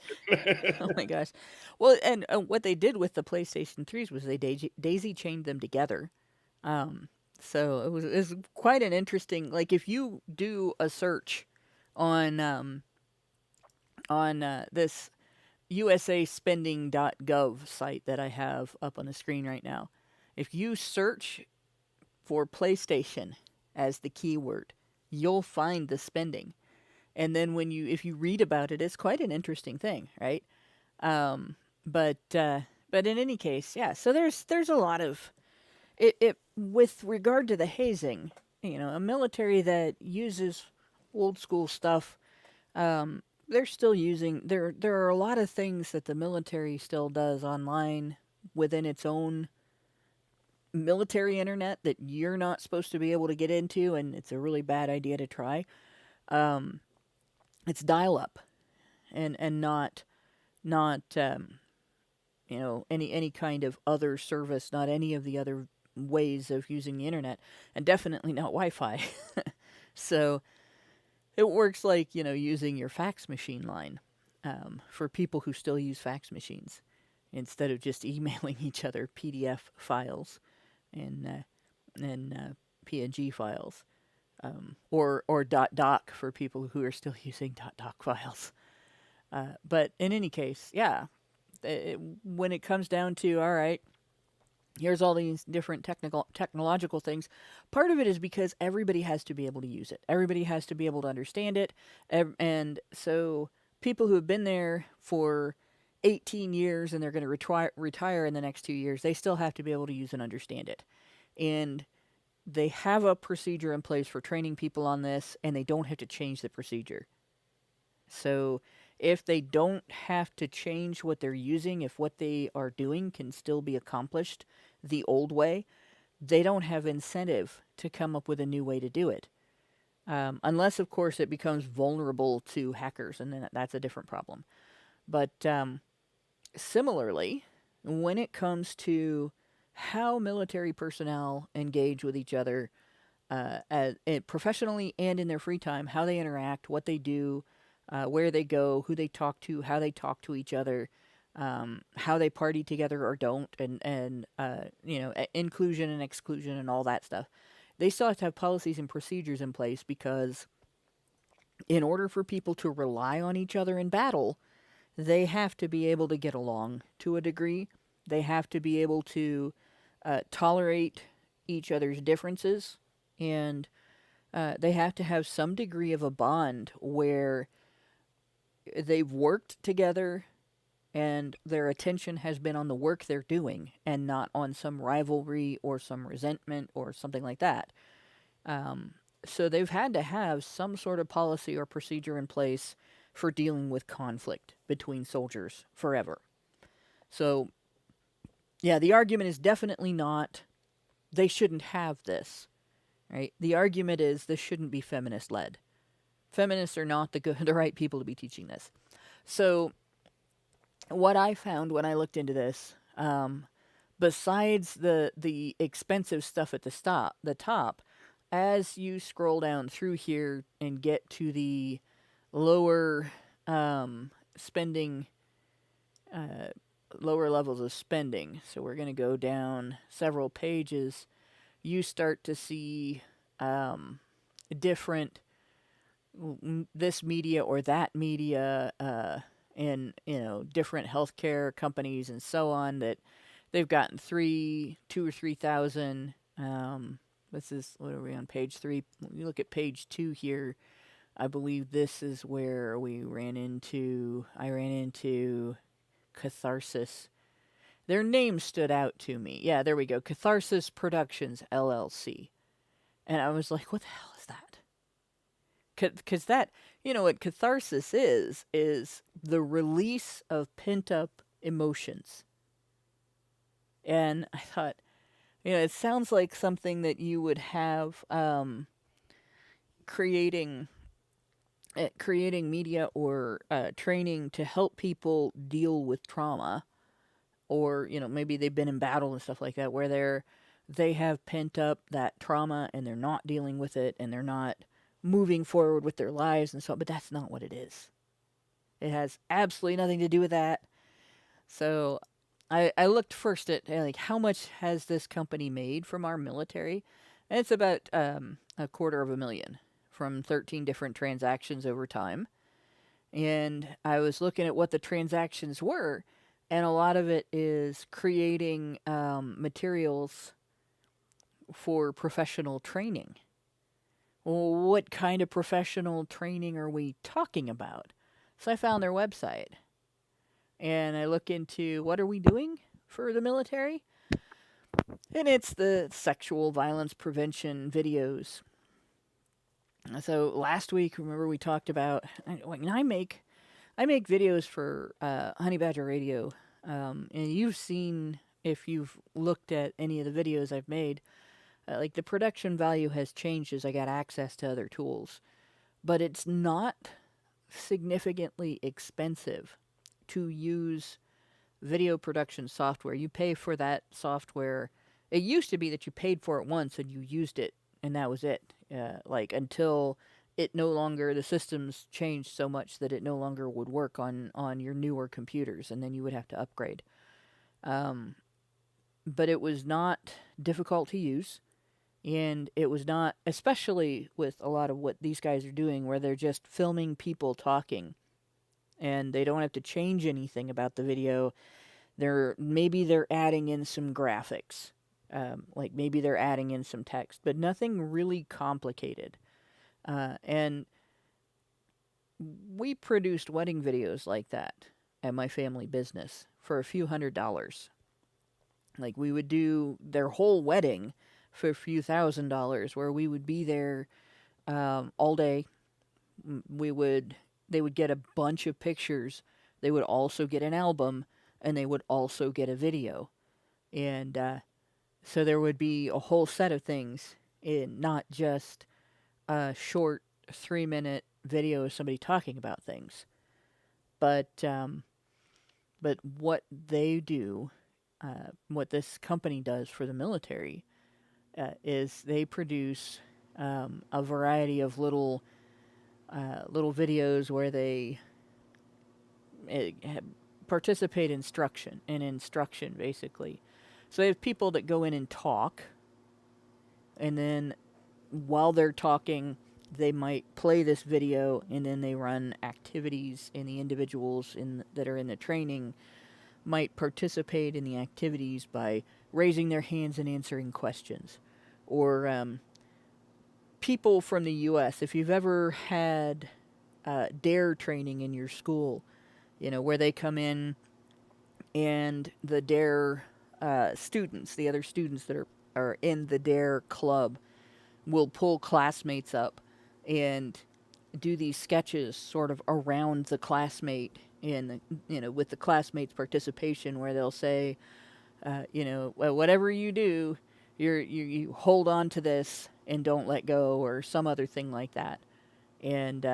Oh my gosh. Well, and what they did with the PlayStation 3s was they daisy chained them together. So it was quite an interesting, like if you do a search on this usaspending.gov site that I have up on the screen right now, if you search for PlayStation as the keyword, you'll find the spending. And then if you read about it, it's quite an interesting thing, right? But in any case, yeah. So there's a lot of it with regard to the hazing. A military that uses old school stuff. They're still using there are a lot of things that the military still does online within its own military internet that you're not supposed to be able to get into, and it's a really bad idea to try. It's dial up, and not any kind of other service, not any of the other ways of using the internet, and definitely not Wi-Fi. So it works like using your fax machine line for people who still use fax machines instead of just emailing each other PDF files and PNG files, or .doc for people who are still using .doc files. But in any case, yeah, when it comes down to, all right, here's all these different technological things, part of it is because everybody has to be able to use it. Everybody has to be able to understand it. And so people who have been there for 18 years and they're going to retire in the next 2 years, they still have to be able to use and understand it. And they have a procedure in place for training people on this, and they don't have to change the procedure. So if they don't have to change what they're using, if what they are doing can still be accomplished the old way, they don't have incentive to come up with a new way to do it. Unless, of course, it becomes vulnerable to hackers, and then that's a different problem. But similarly, when it comes to how military personnel engage with each other professionally and in their free time, how they interact, what they do, where they go, who they talk to, how they talk to each other, how they party together or don't, and inclusion and exclusion and all that stuff. They still have to have policies and procedures in place, because in order for people to rely on each other in battle, they have to be able to get along to a degree. They have to be able to tolerate each other's differences, and they have to have some degree of a bond where they've worked together and their attention has been on the work they're doing and not on some rivalry or some resentment or something like that. So they've had to have some sort of policy or procedure in place for dealing with conflict between soldiers forever. So, yeah, the argument is definitely not they shouldn't have this, right? The argument is this shouldn't be feminist-led. Feminists are not the right people to be teaching this. So what I found when I looked into this, besides the expensive stuff at the top, as you scroll down through here and get to the lower spending, lower levels of spending, so we're going to go down several pages, you start to see different this media or that media and different healthcare companies and so on, that they've gotten 2,000 or 3,000. This is, what are we on, page 3? You look at page 2 here. I believe this is where I ran into Catharsis. Their name stood out to me. Yeah, there we go. Catharsis Productions, LLC. And I was like, what the hell is that? Because that, what catharsis is the release of pent-up emotions. And I thought, it sounds like something that you would have creating media or training to help people deal with trauma, or maybe they've been in battle and stuff like that, where they have pent up that trauma and they're not dealing with it and they're not moving forward with their lives and so on. But that's not what it is. It has absolutely nothing to do with that. So I looked first at how much has this company made from our military, and it's about $250,000 from 13 different transactions over time. And I was looking at what the transactions were, and a lot of it is creating materials for professional training. Well, what kind of professional training are we talking about? So I found their website. and I look into what are we doing for the military, and it's the sexual violence prevention videos. So last week, remember we talked about, I make videos for Honey Badger Radio, and you've seen, if you've looked at any of the videos I've made, like the production value has changed as I got access to other tools, but it's not significantly expensive to use video production software. You pay for that software. It used to be that you paid for it once and you used it, and that was it. Until it no longer, the systems changed so much that it no longer would work on your newer computers, and then you would have to upgrade. But it was not difficult to use, and it was not, especially with a lot of what these guys are doing, where they're just filming people talking, and they don't have to change anything about the video. Maybe they're adding in some graphics. Like maybe they're adding in some text, but nothing really complicated. And we produced wedding videos like that at my family business for a few $100s. Like we would do their whole wedding for a few $1,000s, where we would be there all day. They would get a bunch of pictures. They would also get an album, and they would also get a video. And so there would be a whole set of things, not just a short 3-minute video of somebody talking about things. But what they do, what this company does for the military, is they produce a variety of little videos where they participate in instruction, basically. So they have people that go in and talk, and then while they're talking, they might play this video, and then they run activities, and the individuals that are in the training might participate in the activities by raising their hands and answering questions. Or people from the U.S., if you've ever had DARE training in your school, where they come in and the DARE students, the other students that are in the DARE club, will pull classmates up and do these sketches sort of around the classmate, in with the classmate's participation, where they'll say, well, whatever you do, you hold on to this and don't let go, or some other thing like that. And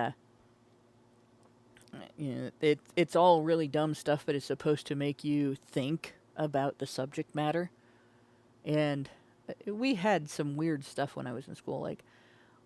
it's all really dumb stuff, but it's supposed to make you think about the subject matter. And we had some weird stuff when I was in school. Like,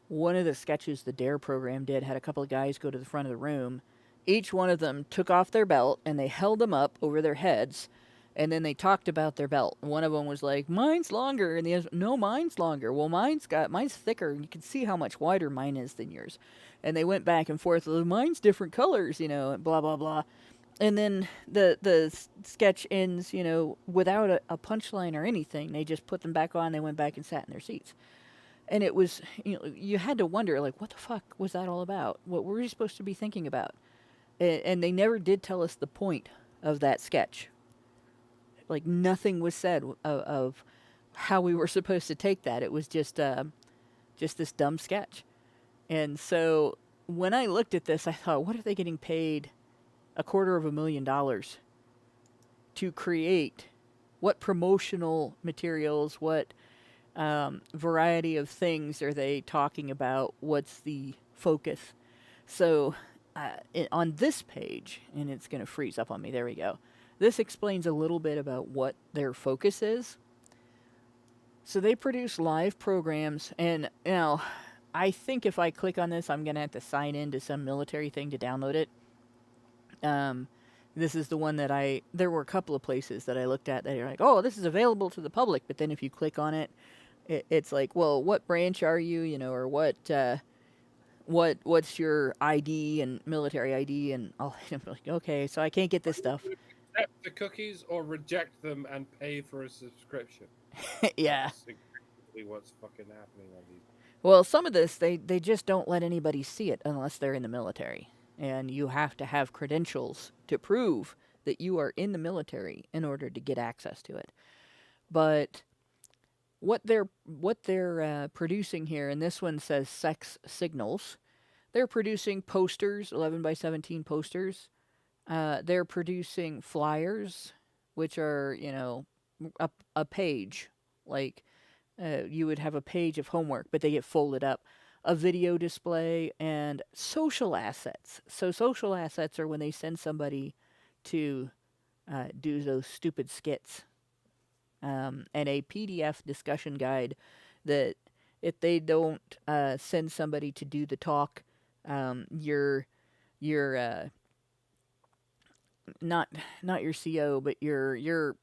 one of the sketches the DARE program did had a couple of guys go to the front of the room. Each one of them took off their belt, and they held them up over their heads, and then they talked about their belt. One of them was like, mine's longer, and the other, no, mine's longer. Well, mine's thicker, and you can see how much wider mine is than yours. And they went back and forth, well, mine's different colors, and blah, blah, blah. And then the sketch ends, without a punchline or anything. They just put them back on, they went back and sat in their seats. And it was, you had to wonder, like, what the fuck was that all about? What were we supposed to be thinking about? And they never did tell us the point of that sketch. Like, nothing was said of how we were supposed to take that. It was just this dumb sketch. And so when I looked at this, I thought, what are they getting paid $250,000 to create? What promotional materials, what variety of things are they talking about? What's the focus? So on this page, and it's going to freeze up on me, there we go. This explains a little bit about what their focus is. So they produce live programs, and I think if I click on this, I'm going to have to sign in to some military thing to download it. This is the one that there were a couple of places that I looked at that are like, oh, this is available to the public. But then if you click on it, it's like, well, what branch are you, or what's your ID and military ID, and I'm like, okay, so I can't get this stuff. Accept the cookies or reject them and pay for a subscription. Yeah. That's exactly what's fucking happening on these. Well, some of this, they just don't let anybody see it unless they're in the military. And you have to have credentials to prove that you are in the military in order to get access to it. But what they're producing here, and this one says sex signals. They're producing posters, 11 by 17 posters. They're producing flyers, which are, a page. Like, you would have a page of homework, but they get folded up. A video display and social assets. So social assets are when they send somebody to do those stupid skits. And a PDF discussion guide that if they don't send somebody to do the talk, your not your CO, but your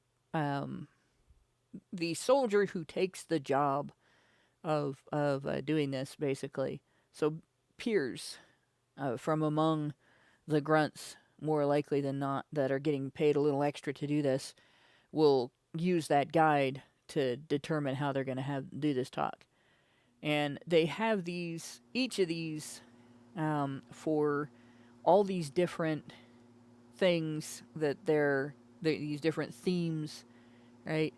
the soldier who takes the job of doing this, basically. So peers from among the grunts, more likely than not, that are getting paid a little extra to do this, will use that guide to determine how they're going to do this talk. And they have each of these for all these different things that these different themes, right?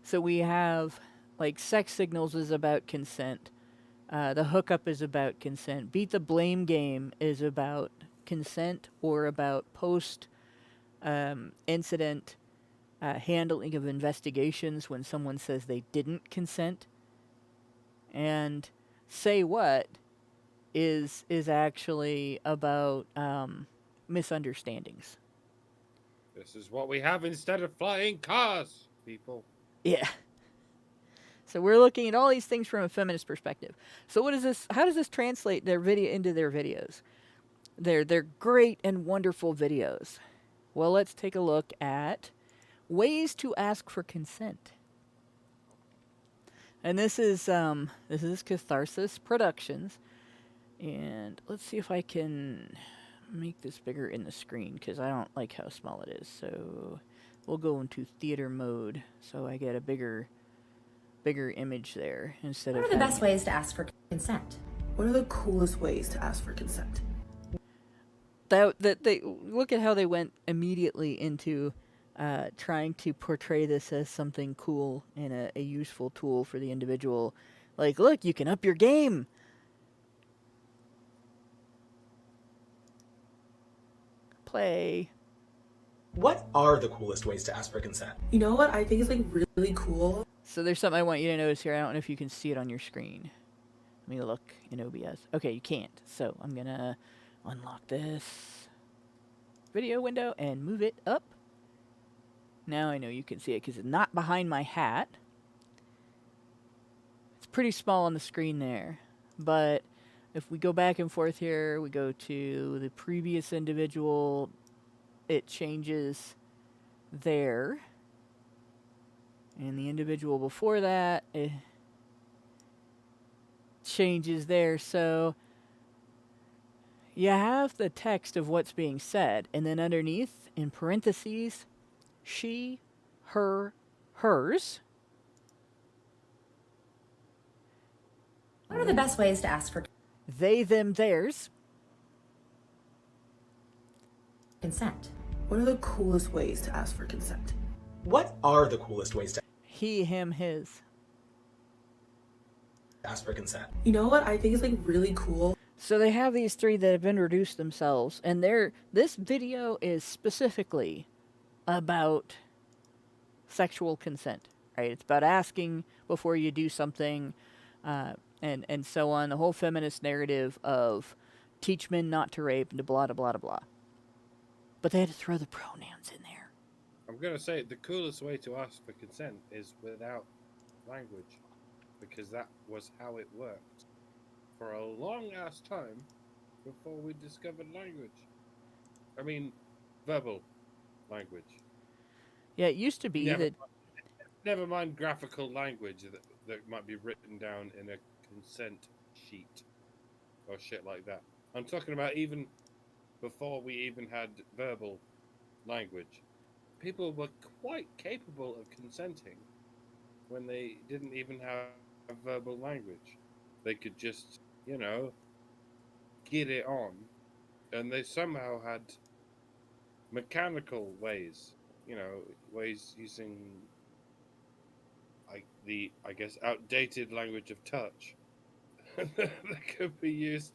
So we have, like, sex signals is about consent. The hookup is about consent. Beat the blame game is about consent or about post-incident handling of investigations when someone says they didn't consent. And say what is actually about misunderstandings. This is what we have instead of flying cars, people. Yeah. So we're looking at all these things from a feminist perspective. So what is this? How does this translate into their videos? They're great and wonderful videos. Well, let's take a look at ways to ask for consent. And this is Catharsis Productions. And let's see if I can make this bigger in the screen, because I don't like how small it is. So we'll go into theater mode so I get a bigger image there instead of. What are the best ways to ask for consent? What are the coolest ways to ask for consent? That they look at how they went immediately into trying to portray this as something cool and a useful tool for the individual. Like, look, you can up your game. Play. What are the coolest ways to ask for consent? You know what I think is, like, really cool? So there's something I want you to notice here. I don't know if you can see it on your screen. Let me look in OBS. Okay, you can't. So I'm going to unlock this video window and move it up. Now I know you can see it because it's not behind my hat. It's pretty small on the screen there. But if we go back and forth here, we go to the previous individual, it changes there. And the individual before that, it changes there. So you have the text of what's being said, and then underneath, in parentheses, she, her, hers. What are the best ways to ask for They, them, theirs. consent? What are the coolest ways to ask for consent? What are the coolest ways to He, him, his. ask for consent? You know what I think is, like, really cool? So they have these three that have introduced themselves, and this video is specifically about sexual consent, right? It's about asking before you do something, and so on. The whole feminist narrative of teach men not to rape and blah, blah, blah, blah. But they had to throw the pronouns in there. I'm going to say the coolest way to ask for consent is without language, because that was how it worked for a long-ass time before we discovered language. I mean, verbal language. Yeah, it used to be that... Never mind graphical language that might be written down in a consent sheet or shit like that. I'm talking about even before we even had verbal language. People were quite capable of consenting when they didn't even have verbal language. They could just, get it on. And they somehow had mechanical ways, ways using like the, I guess, outdated language of touch that could be used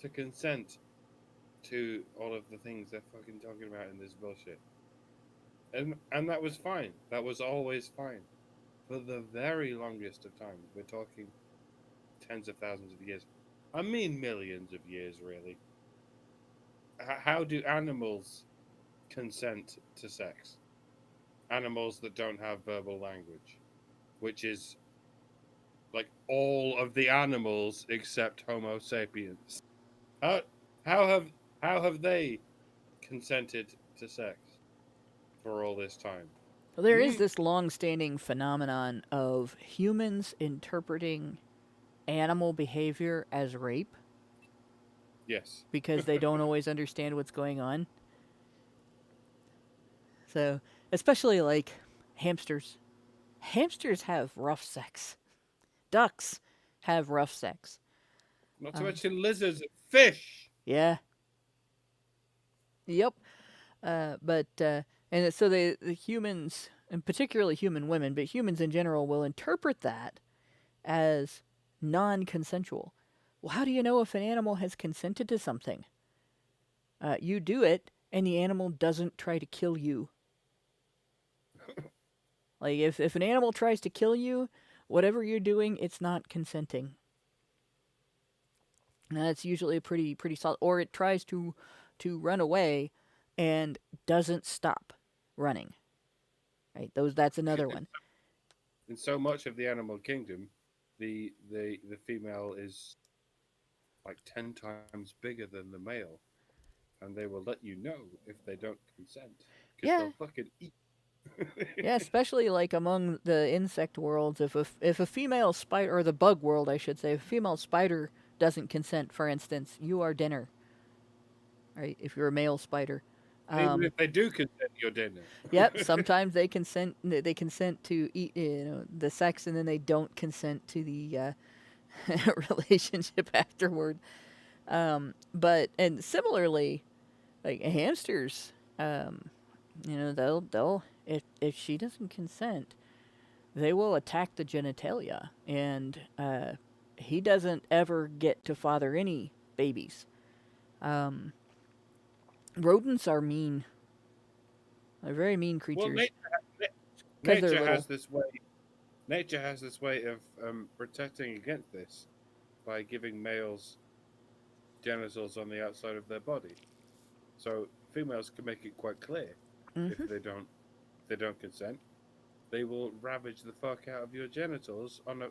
to consent to all of the things they're fucking talking about in this bullshit. And that was fine. That was always fine. For the very longest of time. We're talking tens of thousands of years. I mean millions of years, really. How do animals consent to sex? Animals that don't have verbal language, which is like all of the animals except Homo sapiens. How have they consented to sex for all this time? Well, there is this long-standing phenomenon of humans interpreting animal behavior as rape. Yes. Because they don't always understand what's going on. So, especially like hamsters. Hamsters have rough sex. Ducks have rough sex. Not to mention lizards, fish. Yeah. Yep. And so the humans, and particularly human women, but humans in general, will interpret that as non-consensual. Well, how do you know if an animal has consented to something? You do it, and the animal doesn't try to kill you. Like, if an animal tries to kill you, whatever you're doing, it's not consenting. And that's usually a pretty solid. Or it tries to run away and doesn't stop running. Right? That's another one. In so much of the animal kingdom, the female is like 10 times bigger than the male, and they will let you know if they don't consent, because they'll fucking eat. Yeah, especially like among the insect worlds, if a female spider, or the bug world, I should say, if a female spider doesn't consent, for instance, you are dinner. Right? If you're a male spider. Even if they do consent, you're dinner. Yep. Sometimes they consent. They consent to eat, the sex, and then they don't consent to the relationship afterward. But similarly, like hamsters, they'll if she doesn't consent, they will attack the genitalia, and he doesn't ever get to father any babies. Rodents are mean. They're very mean creatures. Well, nature has this way. Nature has this way of protecting against this by giving males genitals on the outside of their body. So females can make it quite clear if they don't consent, they will ravage the fuck out of your genitals on